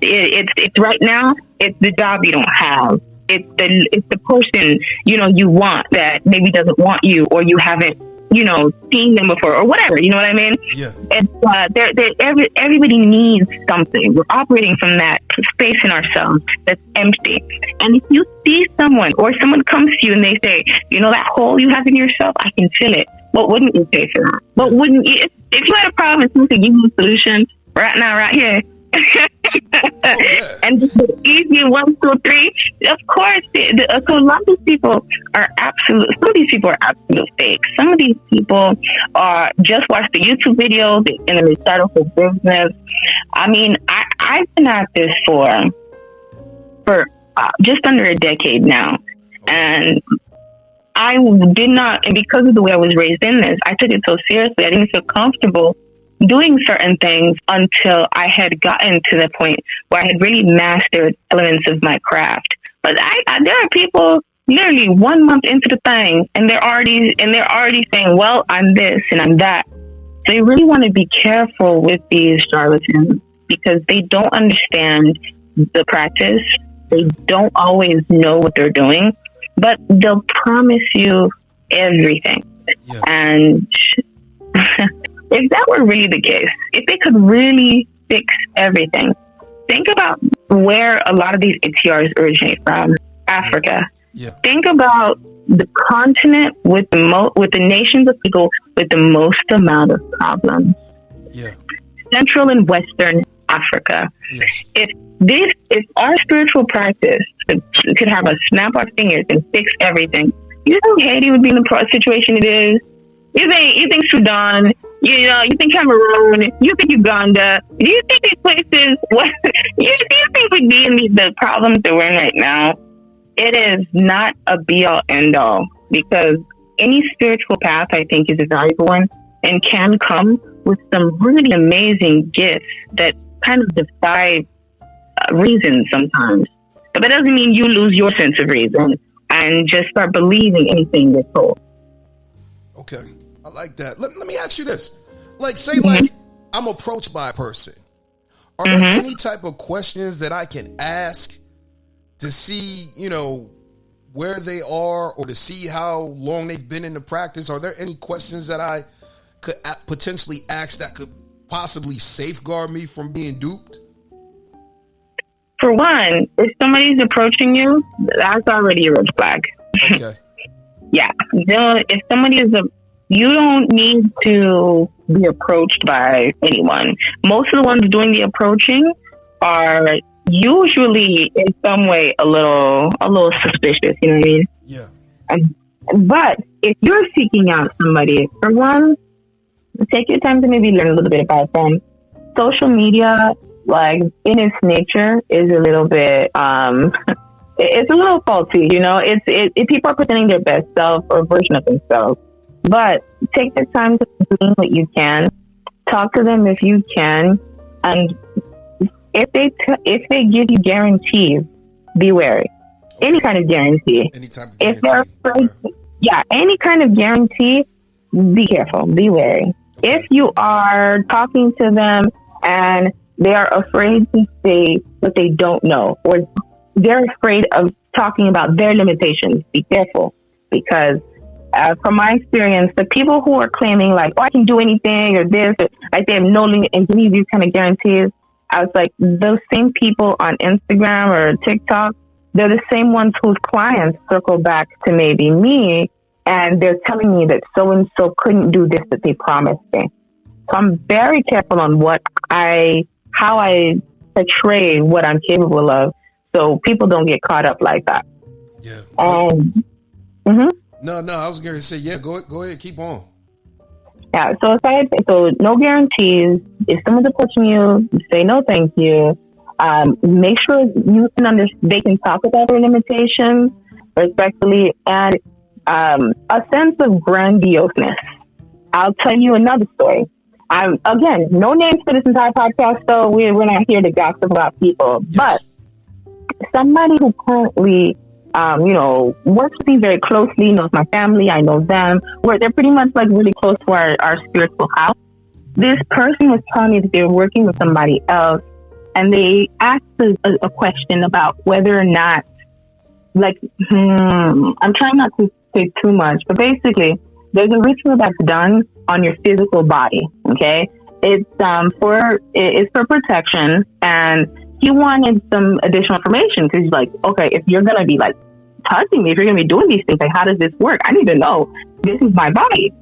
It's right now, it's the job you don't have. It's the person, you want that maybe doesn't want you or you haven't, seen them before or whatever, you know what I mean? Yeah. It's, everybody needs something. We're operating from that space in ourselves that's empty. And if you see someone or someone comes to you and they say, that hole you have in yourself, I can fill it. What wouldn't you say for that? What wouldn't you, if you had a problem and someone could give you a solution right now, right here, and the easy 1, 2, 3. Of course, so a lot of these people are absolute. Some of these people are absolute fakes. Some of these people are just watch the YouTube video and they start off with business. I mean, I've been at this for just under a decade now, and I did not. And because of the way I was raised in this, I took it so seriously. I didn't feel comfortable doing certain things until I had gotten to the point where I had really mastered elements of my craft. But there are people literally 1 month into the thing and they're already saying, well, I'm this and I'm that. So you really want to be careful with these charlatans because they don't understand the practice. They don't always know what they're doing, but they'll promise you everything. Yeah. And if that were really the case, if they could really fix everything, think about where a lot of these ATRs originate from, Africa. Yeah. Think about the continent with the nations of people with the most amount of problems. Yeah. Central and Western Africa. Yes. If our spiritual practice could have a snap our fingers and fix everything, you think Haiti would be in the situation it is? You think Sudan, you think Cameroon, you think Uganda, do you think these places, do you think we'd be in the problems that we're in right now? It is not a be-all, end-all, because any spiritual path, I think, is a valuable one and can come with some really amazing gifts that kind of defy reason sometimes. But that doesn't mean you lose your sense of reason and just start believing anything you're told. Okay. I like that. Let me ask you this. Like, say, like, I'm approached by a person. Are there any type of questions that I can ask to see, where they are or to see how long they've been in the practice? Are there any questions that I could potentially ask that could possibly safeguard me from being duped? For one, if somebody's approaching you, that's already a red flag. Okay. Yeah. If somebody is you don't need to be approached by anyone. Most of the ones doing the approaching are usually in some way a little suspicious, you know what I mean? Yeah. But if you're seeking out somebody, for one, take your time to maybe learn a little bit about them. Social media, like in its nature, is a little bit it's a little faulty, It's people are presenting their best self or version of themselves. But take the time to do what you can. Talk to them if you can, and if they give you guarantees, be wary. Okay. Any kind of guarantee. Any type of guarantee. If they're afraid, any kind of guarantee, be careful, be wary. Okay. If you are talking to them and They are afraid to say what they don't know, or they're afraid of talking about their limitations. Be careful, because from my experience, the people who are claiming like, oh, I can do anything or this, or like they have no limit and give me these kind of guarantees, I was like, those same people on Instagram or TikTok, they're the same ones whose clients circle back to maybe me, and they're telling me that so-and-so couldn't do this that they promised me. So I'm very careful on how I portray what I'm capable of, so people don't get caught up like that. Yeah. Mm-hmm. No, I was going to say, yeah, go ahead, keep on. Yeah, so no guarantees. If someone's approaching you, say no, thank you. Make sure they can talk about their limitations respectfully, and a sense of grandiosness. I'll tell you another story. Again, no names for this entire podcast, so we're not here to gossip about people. Yes. But somebody who currently, works with me very closely, knows my family, I know them, where they're pretty much like really close to our spiritual house. This person was telling me that they were working with somebody else, and they asked a question about whether or not, I'm trying not to say too much, but basically, there's a ritual that's done on your physical body. Okay, it's for protection, and he wanted some additional information because he's like, okay, if you're gonna be like touching me, if you're gonna be doing these things, like how does this work? I need to know. This is my body,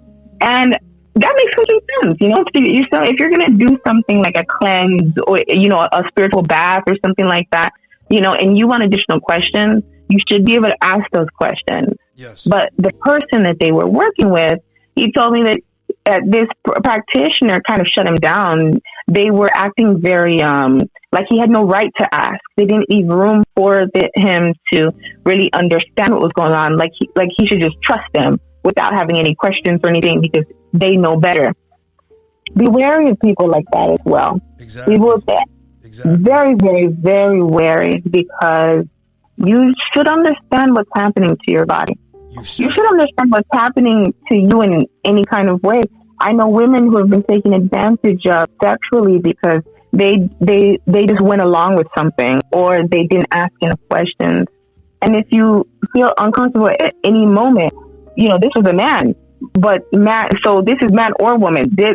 and that makes complete sense. If you're gonna do something like a cleanse or a spiritual bath or something like that, and you want additional questions, you should be able to ask those questions. Yes. But the person that they were working with, he told me that this practitioner kind of shut him down. They were acting very like he had no right to ask. They didn't leave room for him to really understand what was going on. Like he should just trust them without having any questions or anything because they know better. Be wary of people like that as well. Exactly. People very, very, very wary, because you should understand what's happening to your body. You should understand what's happening to you in any kind of way. I know women who have been taken advantage of sexually because they just went along with something, or they didn't ask enough questions. And if you feel uncomfortable at any moment, this was a man, so this is man or woman. There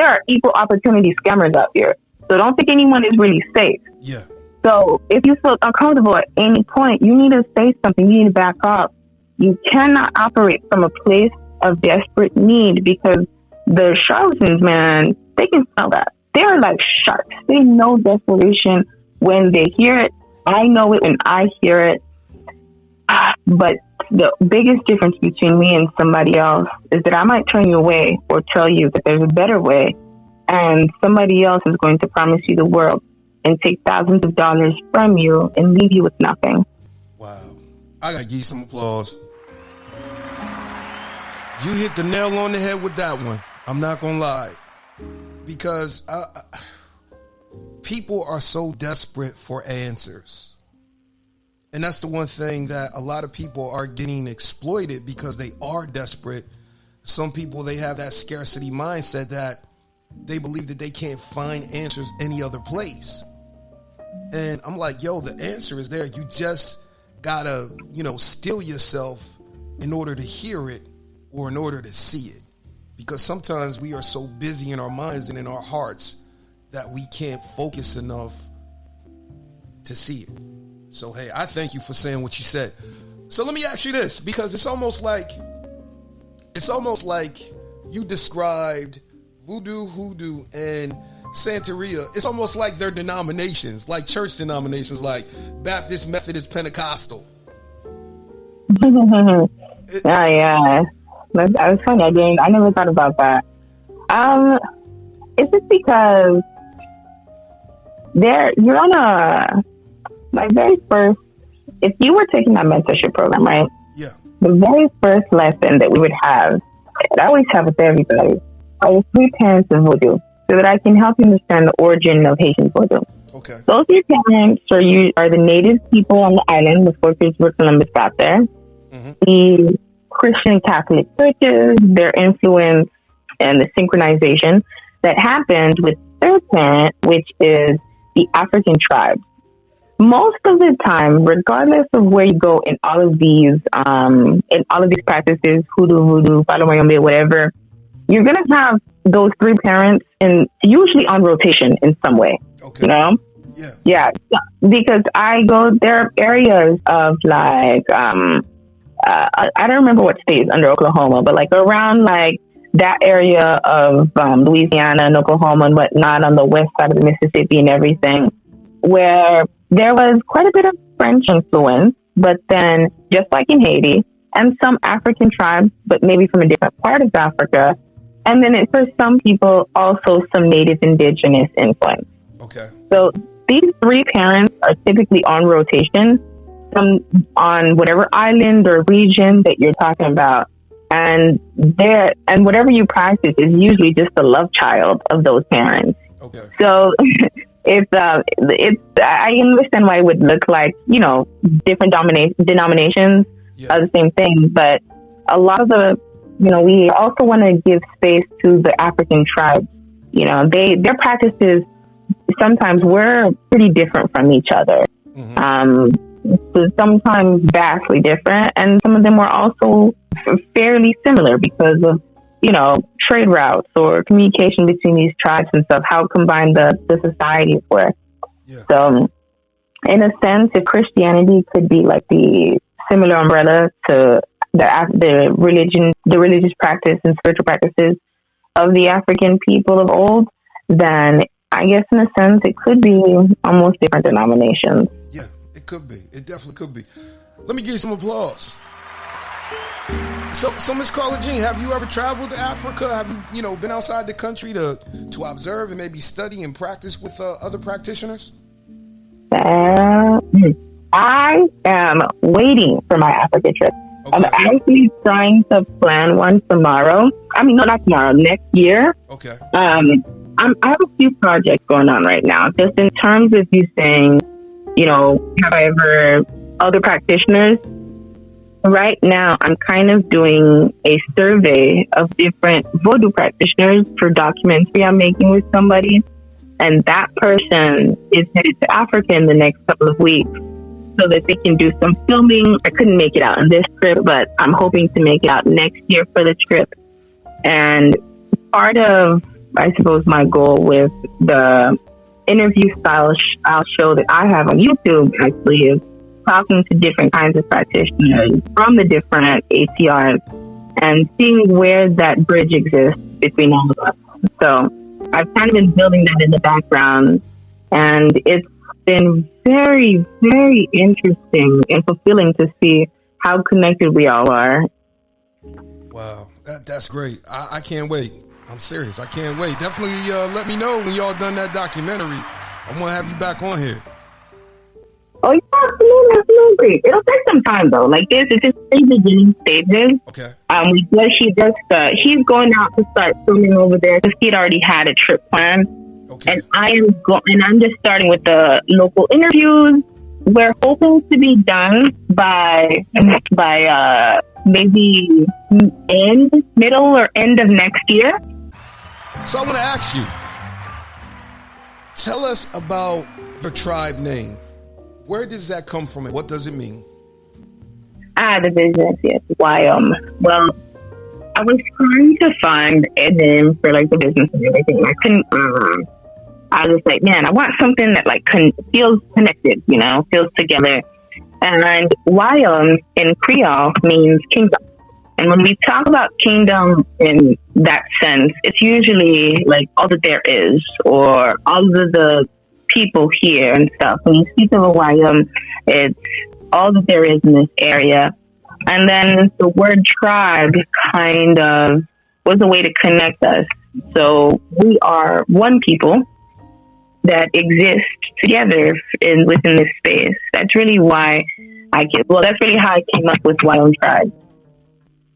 are equal opportunity scammers out here. So don't think anyone is really safe. Yeah. So if you feel uncomfortable at any point, you need to say something. You need to back up. You cannot operate from a place of desperate need, because the charlatans, man, they can smell that. They're like sharks. They know desperation when they hear it. I know it when I hear it. But the biggest difference between me and somebody else is that I might turn you away or tell you that there's a better way, and somebody else is going to promise you the world and take thousands of dollars from you and leave you with nothing. Wow. I gotta give you some applause. You hit the nail on the head with that one. I'm not gonna lie. Because people are so desperate for answers. And that's the one thing that a lot of people are getting exploited, because they are desperate. Some people, they have that scarcity mindset that they believe that they can't find answers any other place. And I'm like, yo, the answer is there. You just gotta, still yourself in order to hear it or in order to see it. Because sometimes we are so busy in our minds and in our hearts that we can't focus enough to see it. So, hey, I thank you for saying what you said. So let me ask you this, because it's almost like you described Voodoo, Hoodoo, and Santeria. It's almost like they're denominations, like church denominations, like Baptist, Methodist, Pentecostal. Yeah. That was funny. I never thought about that. It's just because you're on my very first, if you were taking that mentorship program, right? Yeah. The very first lesson that we would have, and I always have with everybody, are 3 parents of Vodou, so that I can help you understand the origin of Haitian Vodou. Okay. Those 3 parents are the native people on the island before Christopher Columbus got there. Mm-hmm. The Christian Catholic churches, their influence, and the synchronization that happened with third parent, which is the African tribes. Most of the time, regardless of where you go in all of these practices, hoodoo, voodoo, Wayome, whatever, you're gonna have those three parents, and usually on rotation in some way. Okay. You know? Yeah. Because there are areas of like I don't remember what states under Oklahoma, but like around like that area of Louisiana and Oklahoma and whatnot on the west side of the Mississippi and everything, where there was quite a bit of French influence, but then just like in Haiti, and some African tribes, but maybe from a different part of Africa, and then for some people also some native indigenous influence. Okay. So these three parents are typically on rotation, some on whatever island or region that you're talking about, and whatever you practice is usually just the love child of those parents. Okay. So I understand why it would look like, you know, different denominations are the same thing, but a lot of we also want to give space to the African tribes. You know, their practices sometimes were pretty different from each other. So sometimes vastly different, and some of them were also fairly similar because of, you know, trade routes or communication between these tribes and stuff, how combined the societies were. Yeah. So in a sense, if Christianity could be like the similar umbrella to the religious practice and spiritual practices of the African people of old, then I guess in a sense it could be almost different denominations. Yeah, it could be. It definitely could be. Let me give you some applause. So Miss Kharla Jean, have you ever traveled to Africa? Have you been outside the country to observe and maybe study and practice with other practitioners? I am waiting for my Africa trip. Okay. I'm actually trying to plan one tomorrow. I mean, no, not tomorrow, next year. Okay. I have a few projects going on right now. Just in terms of you saying, you know, have I ever other practitioners? Right now, I'm kind of doing a survey of different Vodou practitioners for documentary I'm making with somebody. And that person is headed to Africa in the next couple of weeks so that they can do some filming. I couldn't make it out on this trip, but I'm hoping to make it out next year for the trip. And part of, I suppose, my goal with the interview style show that I have on YouTube actually is talking to different kinds of practitioners from the different ATRs and seeing where that bridge exists between all of us. So I've kind of been building that in the background, and it's been very, very interesting and fulfilling to see how connected we all are. Wow, that's great. I can't wait. I'm serious. I can't wait. Definitely let me know when y'all done that documentary. I'm going to have you back on here. Oh, yeah, absolutely. It'll take some time, though. Like this, it's just in the beginning stages. Okay. He's going out to start filming over there because he'd already had a trip planned. Okay. And I'm just starting with the local interviews. We're hoping to be done by maybe middle or end of next year. So I want to ask you, tell us about your tribe name. Where does that come from and what does it mean? The business, yes, Wayome. Well, I was trying to find a name for like the business and everything. I couldn't. I was like, man, I want something that like feels connected, you know, feels together. And Wayome in Creole means kingdom. And when we talk about kingdom in that sense, it's usually like all that there is, or all of the people here and stuff. When you speak of a Wayome, it's all that there is in this area. And then the word tribe kind of was a way to connect us. So we are one people that exist together within this space. That's really why that's really how I came up with Wayome Tribe.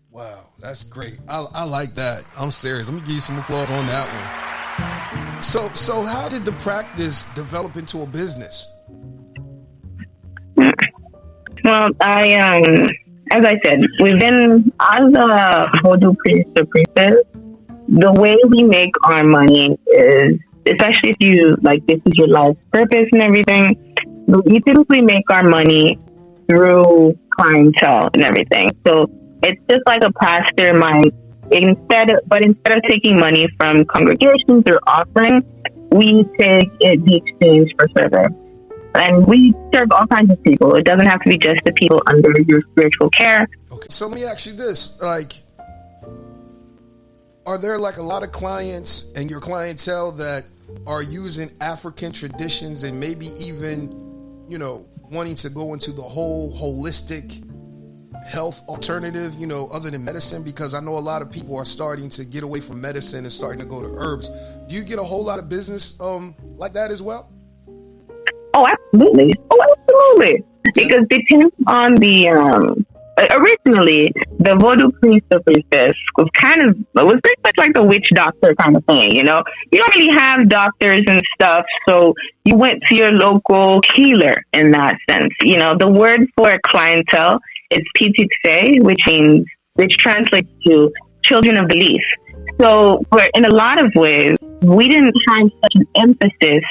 Wow, that's great. I like that. I'm serious. Let me give you some applause on that one. So how did the practice develop into a business? Well, as I said, we've been, as a Vodou priest or priestess, the way we make our money is especially if you like this is your life purpose and everything, we typically make our money through clientele and everything. So it's just like a pastor might instead of taking money from congregations or offering, we take it the exchange for service. And we serve all kinds of people. It doesn't have to be just the people under your spiritual care. Okay, so let me ask you this: like, are there like a lot of clients and your clientele that are using African traditions and maybe even, you know, wanting to go into the whole holistic health alternative, you know, other than medicine? Because I know a lot of people are starting to get away from medicine and starting to go to herbs. Do you get a whole lot of business like that as well? Oh, absolutely. Because depending on the originally the Vodou priest or priestess was pretty much like the witch doctor kind of thing. You know, you don't really have doctors and stuff, so you went to your local healer in that sense. You know, the word for clientele is pititse, which translates to children of belief. So, in a lot of ways, we didn't have such an emphasis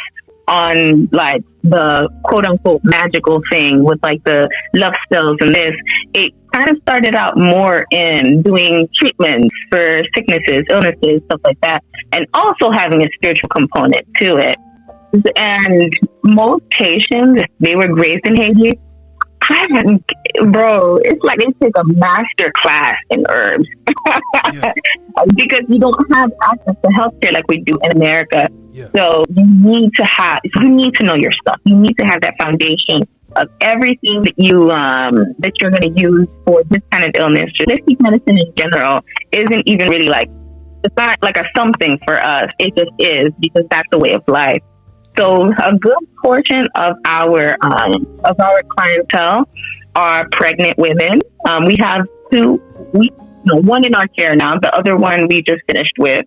on like the quote unquote magical thing with like the love spells and this. It kind of started out more in doing treatments for sicknesses, illnesses, stuff like that, and also having a spiritual component to it. And most Haitians, if they were raised in Haiti, it's like they take a master class in herbs because you don't have access to healthcare like we do in America. Yeah. So you need to know your stuff. You need to have that foundation of everything that you're going to use for this kind of illness. Holistic medicine in general isn't even really it's not like a something for us. It just is, because that's the way of life. So a good portion of our clientele are pregnant women. We have one in our care now. The other one we just finished with.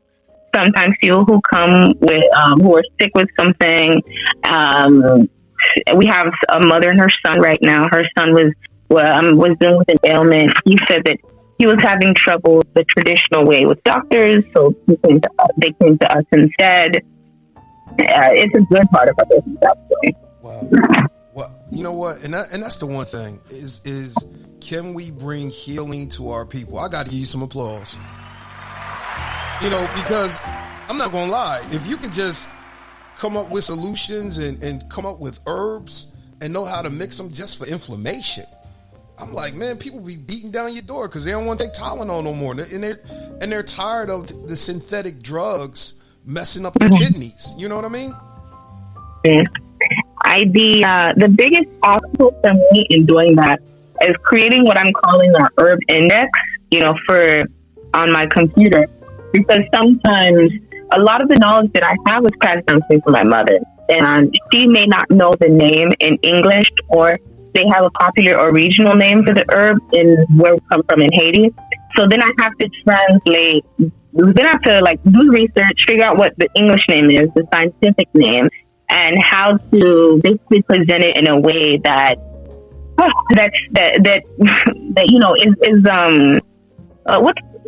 Sometimes people who come with who are sick with something. We have a mother and her son right now. Her son was dealing with an ailment. He said that he was having trouble the traditional way with doctors, so they came to us instead. It's a good part of our business, actually. Wow. Well, you know what? And that's the one thing is can we bring healing to our people? I got to give you some applause. You know, because I'm not going to lie. If you could just come up with solutions and come up with herbs and know how to mix them just for inflammation, I'm like, man, people be beating down your door because they don't want to take Tylenol no more. And they're tired of the synthetic drugs messing up their kidneys. You know what I mean? The biggest obstacle for me in doing that is creating what I'm calling an herb index, on my computer. Because sometimes a lot of the knowledge that I have was passed down to me from my mother. And she may not know the name in English, or they have a popular or regional name for the herb in where we come from in Haiti. So then I have to translate. Then I have to do research, figure out what the English name is, the scientific name, and how to basically present it in a way that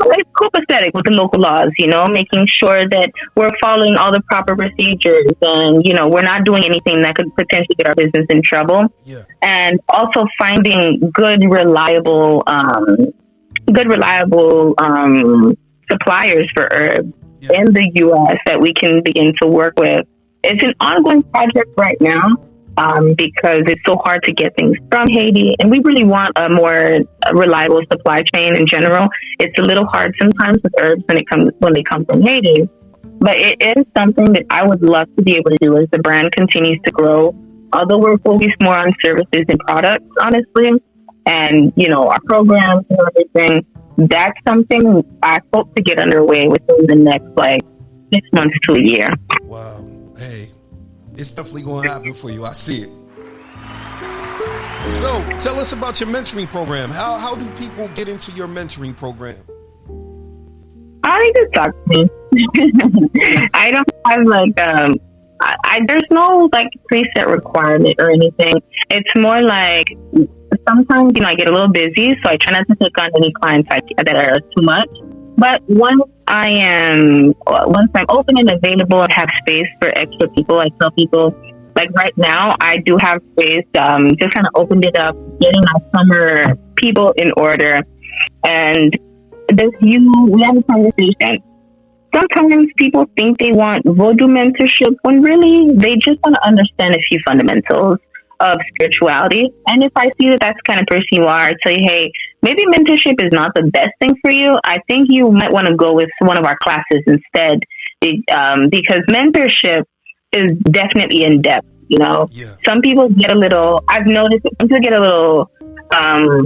is copacetic with the local laws. Making sure that we're following all the proper procedures, and we're not doing anything that could potentially get our business in trouble. Yeah. And also finding good, reliable suppliers for herbs in the U.S. that we can begin to work with. It's an ongoing project right now because it's so hard to get things from Haiti, and we really want a more reliable supply chain in general. It's a little hard sometimes with herbs when they come from Haiti, but it is something that I would love to be able to do as the brand continues to grow. Although we're focused more on services and products, honestly, and our programs and everything. That's something I hope to get underway within the next 6 months to a year. Wow. Hey, it's definitely going to happen for you. I see it. So tell us about your mentoring program. How do people get into your mentoring program? I just talk to me. I don't have there's no preset requirement or anything. It's more sometimes, I get a little busy, so I try not to take on any clients that are too much. But once once I'm open and available and have space for extra people, I tell people, like right now, I do have space, just kind of opened it up, getting my summer people in order. And we have a conversation. Sometimes people think they want Vodou mentorship when really they just want to understand a few fundamentals of spirituality. And if I see that that's the kind of person you are, I tell you, hey, maybe mentorship is not the best thing for you. I think you might want to go with one of our classes instead, because mentorship is definitely in depth. Yeah. Some people get I've noticed that some people get a little,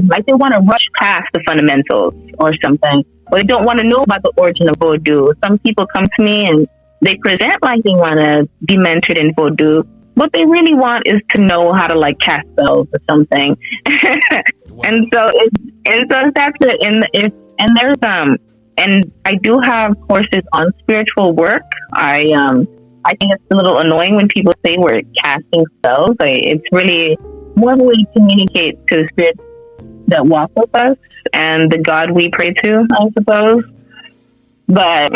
like they want to rush past the fundamentals or something, or they don't want to know about the origin of Vodou. Some people come to me and they present like they want to be mentored in Vodou. What they really want is to know how to like cast spells or something. Wow. And so that's it. And there's and I do have courses on spiritual work. I think it's a little annoying when people say we're casting spells. It's really more of a way to communicate to the spirits that walk with us and the God we pray to, I suppose. But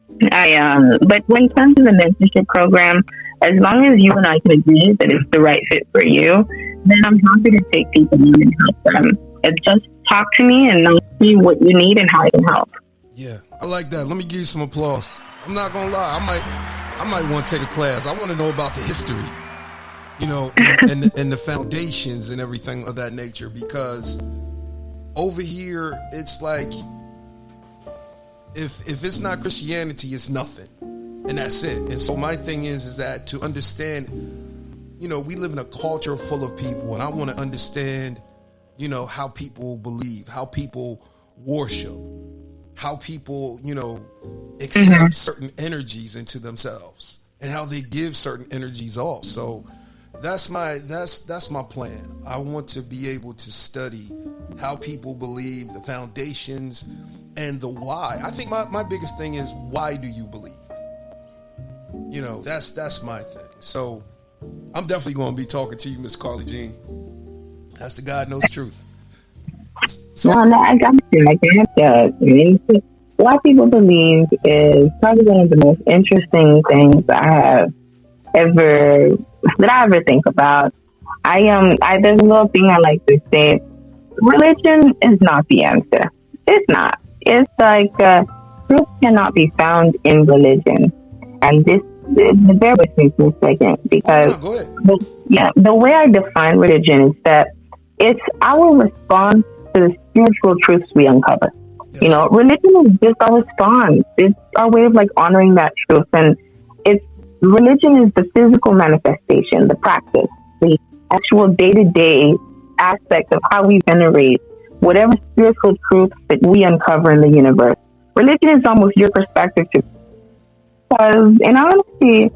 when it comes to the mentorship program, as long as you and I can agree that it's the right fit for you, then I'm happy to take people in and help them. It's just talk to me and ask me what you need and how I can help. Yeah, I like that. Let me give you some applause. I'm not gonna lie, I might want to take a class. I want to know about the history, and the foundations and everything of that nature, because over here it's like if it's not Christianity, it's nothing. And that's it. And so my thing is that to understand, we live in a culture full of people, and I want to understand, how people believe, how people worship, how people, accept certain energies into themselves, and how they give certain energies off. So that's my plan. I want to be able to study how people believe, the foundations, and the why. I think my biggest thing is, why do you believe? That's my thing. So I'm definitely going to be talking to you, Miss Kharla Jean. That's the God knows truth. So, no, I got you. I get that. What people believe is probably one of the most interesting things I ever think about. There's a little thing I like to say. Religion is not the answer. It's not. It's like truth cannot be found in religion. And bear with me for a second, because the way I define religion is that it's our response to the spiritual truths we uncover. Yes. Religion is just our response. It's our way of like honoring that truth, and religion is the physical manifestation, the practice, the actual day-to-day aspect of how we venerate whatever spiritual truths that we uncover in the universe. Religion is almost your perspective to. Because, in honesty,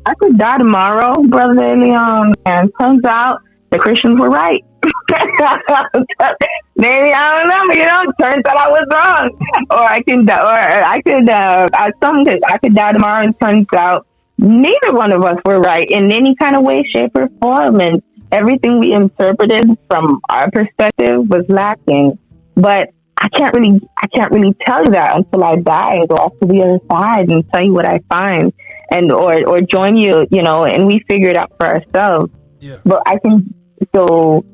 I could die tomorrow, Brother Leon, and turns out the Christians were right. Maybe, I don't know, turns out I was wrong. Or I could die tomorrow and turns out neither one of us were right in any kind of way, shape, or form. And everything we interpreted from our perspective was lacking. But I can't really tell you that until I die and go off to the other side and tell you what I find, and or join you, and we figure it out for ourselves. Yeah. But so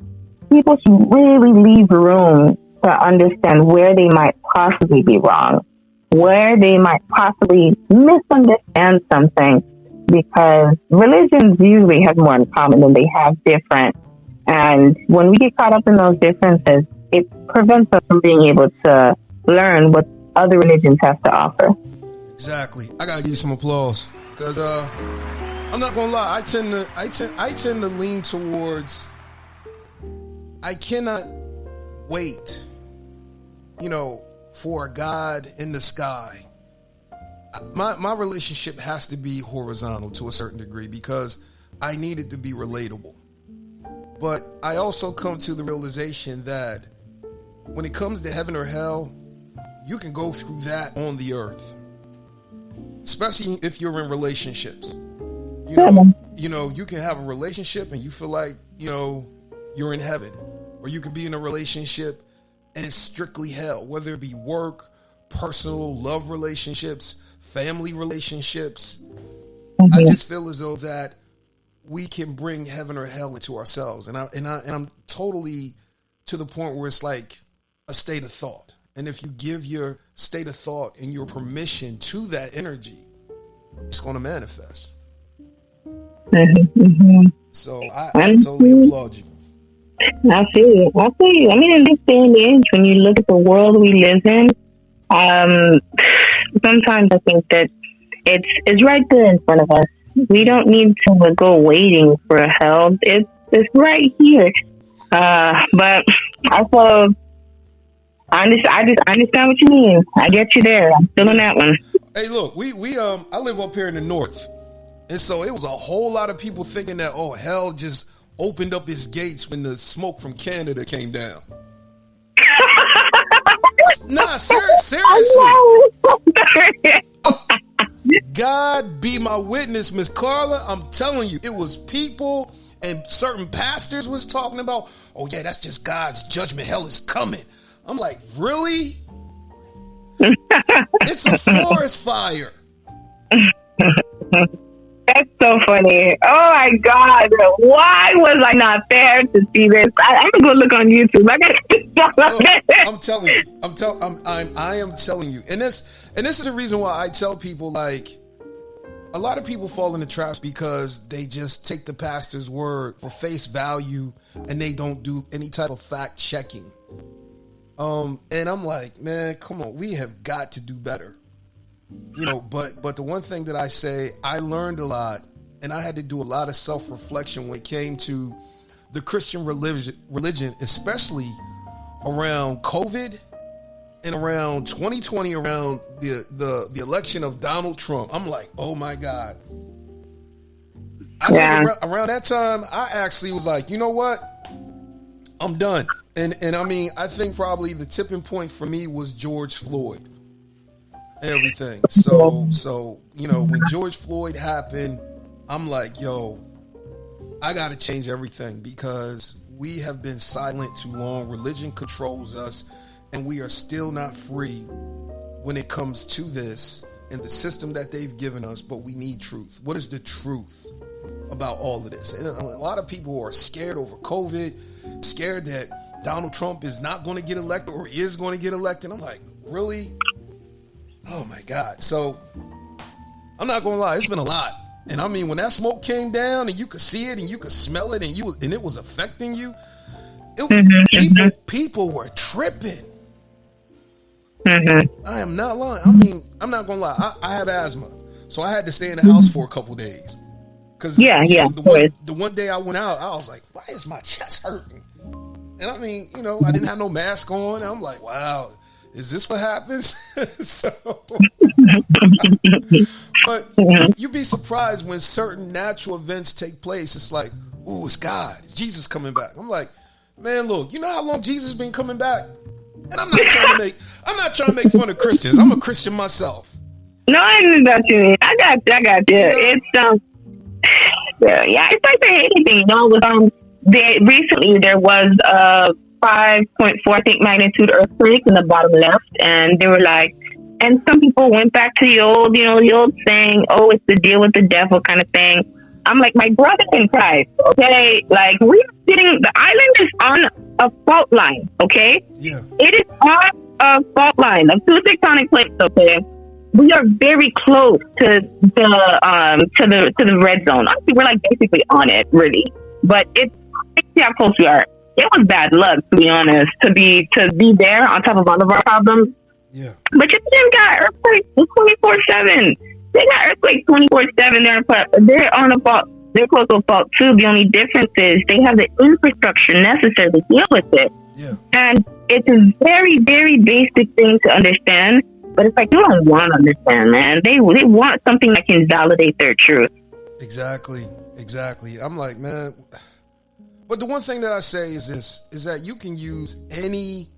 people should really leave room to understand where they might possibly be wrong, where they might possibly misunderstand something, because religions usually have more in common than they have different. And when we get caught up in those differences, it prevents us from being able to learn what other religions have to offer. Exactly. I gotta give you some applause, because I'm not gonna lie. I tend to lean towards. I cannot wait, for a God in the sky. My relationship has to be horizontal to a certain degree, because I need it to be relatable. But I also come to the realization that when it comes to heaven or hell, you can go through that on the earth, especially if you're in relationships. You can have a relationship and you feel like, you're in heaven, or you could be in a relationship and it's strictly hell, whether it be work personal love relationships, family relationships. I just feel as though that we can bring heaven or hell into ourselves, and I'm totally to the point where it's like a state of thought. And if you give your state of thought and your permission to that energy, it's going to manifest. So I totally applaud you. I feel you. I mean, in this day and age, when you look at the world we live in, sometimes I think that it's right there in front of us. We don't need to go waiting for help. It's right here. But also, I understand what you mean. I get you there. I'm still on that one. Hey, look, I live up here in the north, and so it was a whole lot of people thinking that hell just opened up its gates when the smoke from Canada came down. Nah, seriously. God be my witness, Miss Kharla. I'm telling you, it was people and certain pastors was talking about, oh yeah, that's just God's judgment. Hell is coming. I'm like, really? It's a forest fire. That's so funny. Oh my God. Why was I not there to see this? I'm gonna go look on YouTube. I'm telling you. I am telling you. And this is the reason why I tell people, like, a lot of people fall into traps because they just take the pastor's word for face value and they don't do any type of fact checking. And I'm like, man, come on, we have got to do better. But the one thing that I say, I learned a lot, and I had to do a lot of self-reflection when it came to the Christian religion, especially around COVID and around 2020, around the election of Donald Trump. I'm like, oh my God. I think around that time, I actually was like, you know what? I'm done. And I mean, I think probably the tipping point for me was George Floyd. Everything. So when George Floyd happened, I'm like, yo, I got to change everything because we have been silent too long. Religion controls us, and we are still not free when it comes to this and the system that they've given us. But we need truth. What is the truth about all of this? And a lot of people are scared over COVID, scared that Donald Trump is not going to get elected or is going to get elected. I'm like, really? Oh my God. So I'm not going to lie. It's been a lot. And I mean, when that smoke came down and you could see it and you could smell it and it was affecting you, people were tripping. I am not lying. I mean, I'm not going to lie. I have asthma. So I had to stay in the house for a couple days. Cause the one day I went out, I was like, why is my chest hurting? And I mean, I didn't have no mask on. I'm like, wow. Is this what happens? But you'd be surprised when certain natural events take place. It's like, ooh, it's God. It's Jesus coming back. I'm like, man, look, you know how long Jesus has been coming back? And I'm not trying to make fun of Christians. I'm a Christian myself. No, I know what you mean. I got you. It's it's like the anything. Recently there was 5.4, I think, magnitude earthquake in the bottom left, and they were like, and some people went back to the old saying, oh, it's the deal with the devil kind of thing. I'm like, my brother in Christ, okay? Like, the island is on a fault line, okay? Yeah. It is on a fault line of two tectonic plates, okay? We are very close to the red zone. Honestly, we're like basically on it, really. But it's how close we are. It was bad luck, to be honest, to be there on top of all of our problems. Yeah. But you still got earthquakes 24/7. They got earthquakes 24/7. They're on a fault. They're close to a fault too. The only difference is they have the infrastructure necessary to deal with it. Yeah. And it's a very, very basic thing to understand. But it's like, you don't want to understand, man. They want something that can validate their truth. Exactly. I'm like, man. But the one thing that I say is this, is that you can use any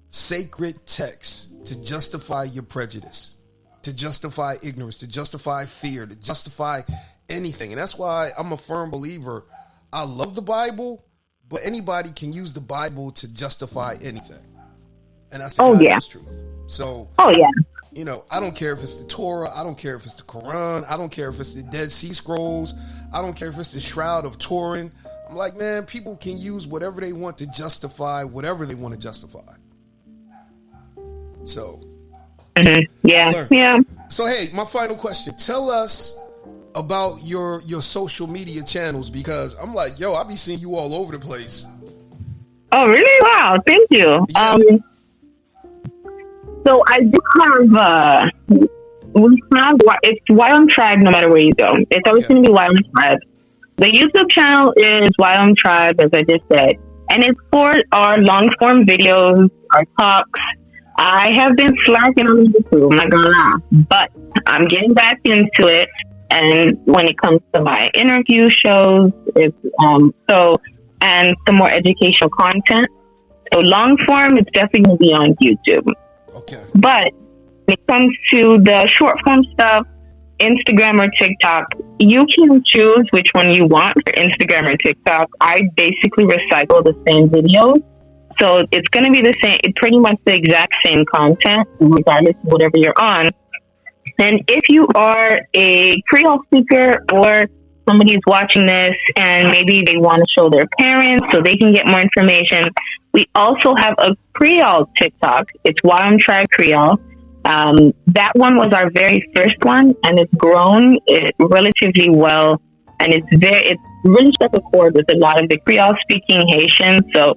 sacred text to justify your prejudice, to justify ignorance, to justify fear, to justify anything. And that's why I'm a firm believer. I love the Bible, but anybody can use the Bible to justify anything. and that's the Oh, God yeah. honest truth. So, Oh, yeah. you know, I don't care if it's the Torah, I don't care if it's the Quran, I don't care if it's the Dead Sea Scrolls, I don't care if it's the Shroud of Turin. I'm like, man, people can use whatever they want to justify whatever they want to justify. So, Yeah. So, hey, my final question. Tell us about your social media channels, because I'm like, yo, I be seeing you all over the place. Oh, really? Wow. Thank you. Yeah. So I do have, it's Wayome Tribe no matter where you go. It's always going to be Wayome Tribe. The YouTube channel is Wayome Tribe, as I just said. And it's for our long form videos, our talks. I have been slacking on YouTube, I'm not going to lie. But I'm getting back into it. And when it comes to my interview shows, it's, and some more educational content. So long form, it's definitely going to be on YouTube. Okay. But when it comes to the short form stuff, Instagram or TikTok, you can choose which one you want for Instagram or TikTok. I basically recycle the same videos. So it's going to be the same, pretty much the exact same content, regardless of whatever you're on. And if you are a Creole speaker or somebody who's watching this and maybe they want to show their parents so they can get more information, we also have a Creole TikTok. It's Wayome Tribe Creole. That one was our very first one, and it's grown relatively well. And it's really struck a chord with a lot of the Creole speaking Haitians. So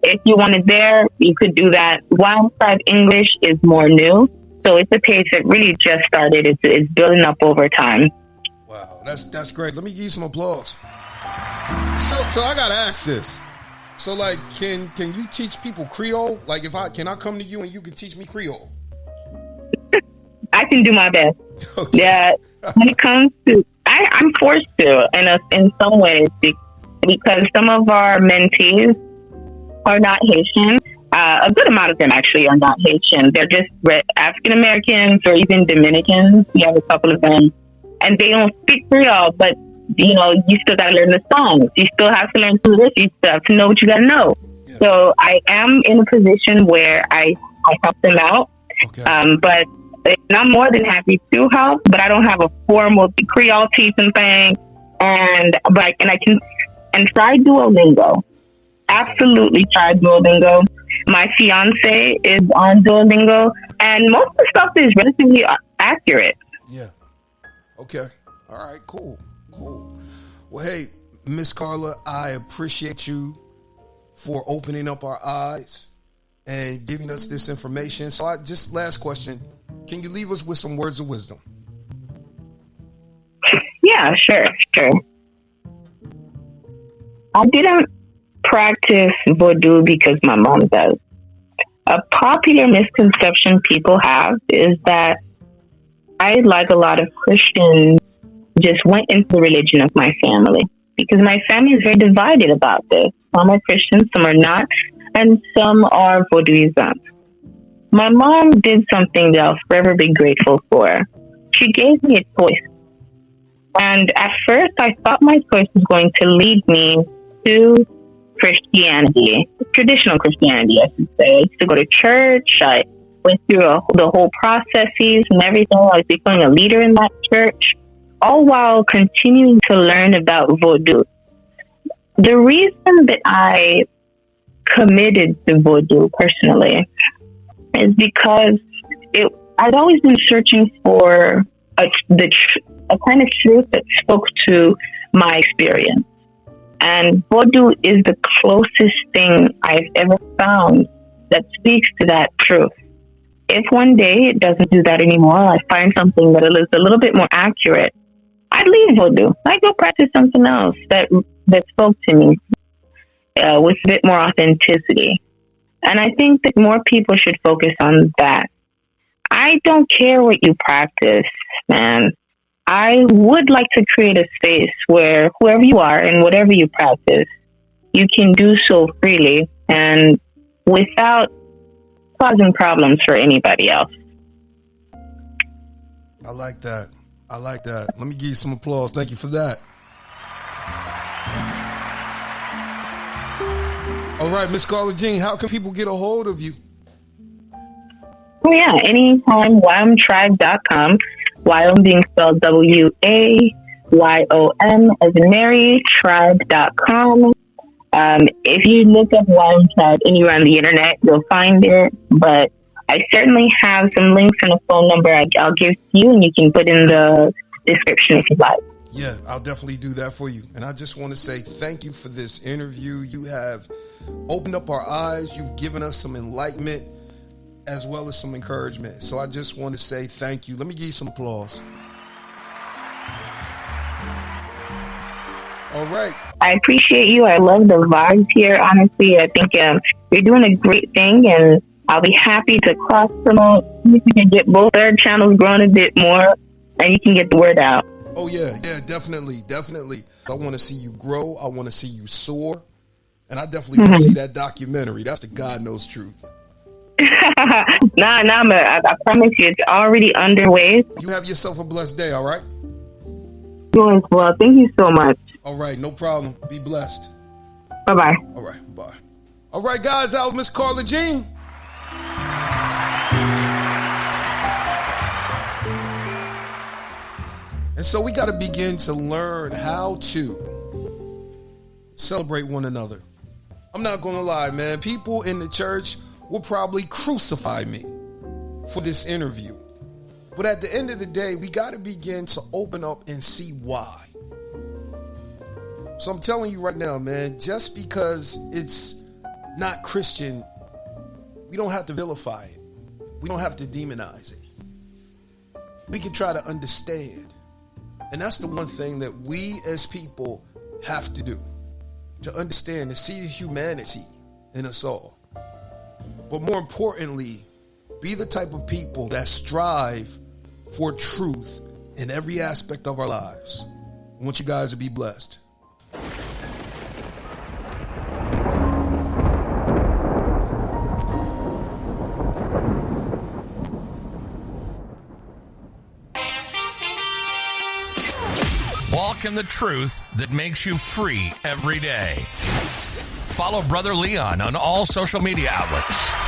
if you wanted there, you could do that. Wayome Tribe English is more new. So it's a page that really just started. It's building up over time. Wow, that's great. Let me give you some applause. So I gotta ask this. So like, can you teach people Creole? Like, can I come to you and you can teach me Creole? I can do my best. Okay. Yeah, when it comes to, I'm forced to in some ways because some of our mentees are not Haitian. A good amount of them actually are not Haitian. They're just African Americans or even Dominicans. We have a couple of them, and they don't speak Creole. But you know, you still got to learn the songs. You still have to learn some of this. You still have to know what you got to know. Yeah. So I am in a position where I help them out. Okay. But I'm more than happy to help. But I don't have a formal Creole teaching thing, and I can try Duolingo. Absolutely try Duolingo. My fiance is on Duolingo, and most of the stuff is relatively accurate. Yeah. Okay. All right. Cool. Well, hey, Miss Kharla, I appreciate you for opening up our eyes and giving us this information. So, last question: can you leave us with some words of wisdom? Yeah, sure. I didn't practice Vodou because my mom does. A popular misconception people have is that I, like a lot of Christians, just went into the religion of my family, because my family is very divided about this. Some are Christians, some are not, and some are Vodouism. My mom did something that I'll forever be grateful for. She gave me a choice. And at first, I thought my choice was going to lead me to Christianity, traditional Christianity, I should say. I used to go to church. I went through the whole processes and everything. I was becoming a leader in that church, all while continuing to learn about Vodou. The reason that I committed to Vodou personally is because I'd always been searching for a kind of truth that spoke to my experience. And Vodou is the closest thing I've ever found that speaks to that truth. If one day it doesn't do that anymore, I find something that is a little bit more accurate, I'd leave Vodou. I'd go practice something else that spoke to me with a bit more authenticity. And I think that more people should focus on that. I don't care what you practice, man. I would like to create a space where whoever you are and whatever you practice, you can do so freely and without causing problems for anybody else. I like that. Let me give you some applause. Thank you for that. All right, Miss Kharla Jean, how can people get a hold of you? Oh, yeah. Anytime, WyomeTribe.com. Wyome being spelled WAYOM as in Mary, tribe.com. If you look up Wyome Tribe anywhere on the internet, you'll find it. But I certainly have some links and a phone number I'll give to you, and you can put in the description if you'd like. Yeah, I'll definitely do that for you. And I just want to say thank you for this interview. You have opened up our eyes. You've given us some enlightenment as well as some encouragement. So I just want to say thank you. Let me give you some applause. All right. I appreciate you. I love the vibes here, honestly. I think you're doing a great thing, and I'll be happy to cross-promote. You can get both our channels growing a bit more, and you can get the word out. Oh, yeah, definitely. I want to see you grow. I want to see you soar. And I definitely want to see that documentary. That's the God knows truth. Nah, I promise you, it's already underway. You have yourself a blessed day, all right? You as well. Thank you so much. All right, no problem. Be blessed. Bye-bye. All right, bye. All right, guys, that was Miss Kharla Jean. And so we got to begin to learn how to celebrate one another. I'm not going to lie, man. People in the church will probably crucify me for this interview. But at the end of the day, we got to begin to open up and see why. So I'm telling you right now, man, just because it's not Christian, we don't have to vilify it. We don't have to demonize it. We can try to understand. And that's the one thing that we as people have to do, to understand, to see the humanity in us all. But more importantly, be the type of people that strive for truth in every aspect of our lives. I want you guys to be blessed. Walk in the truth that makes you free every day. Follow Brother Leon on all social media outlets.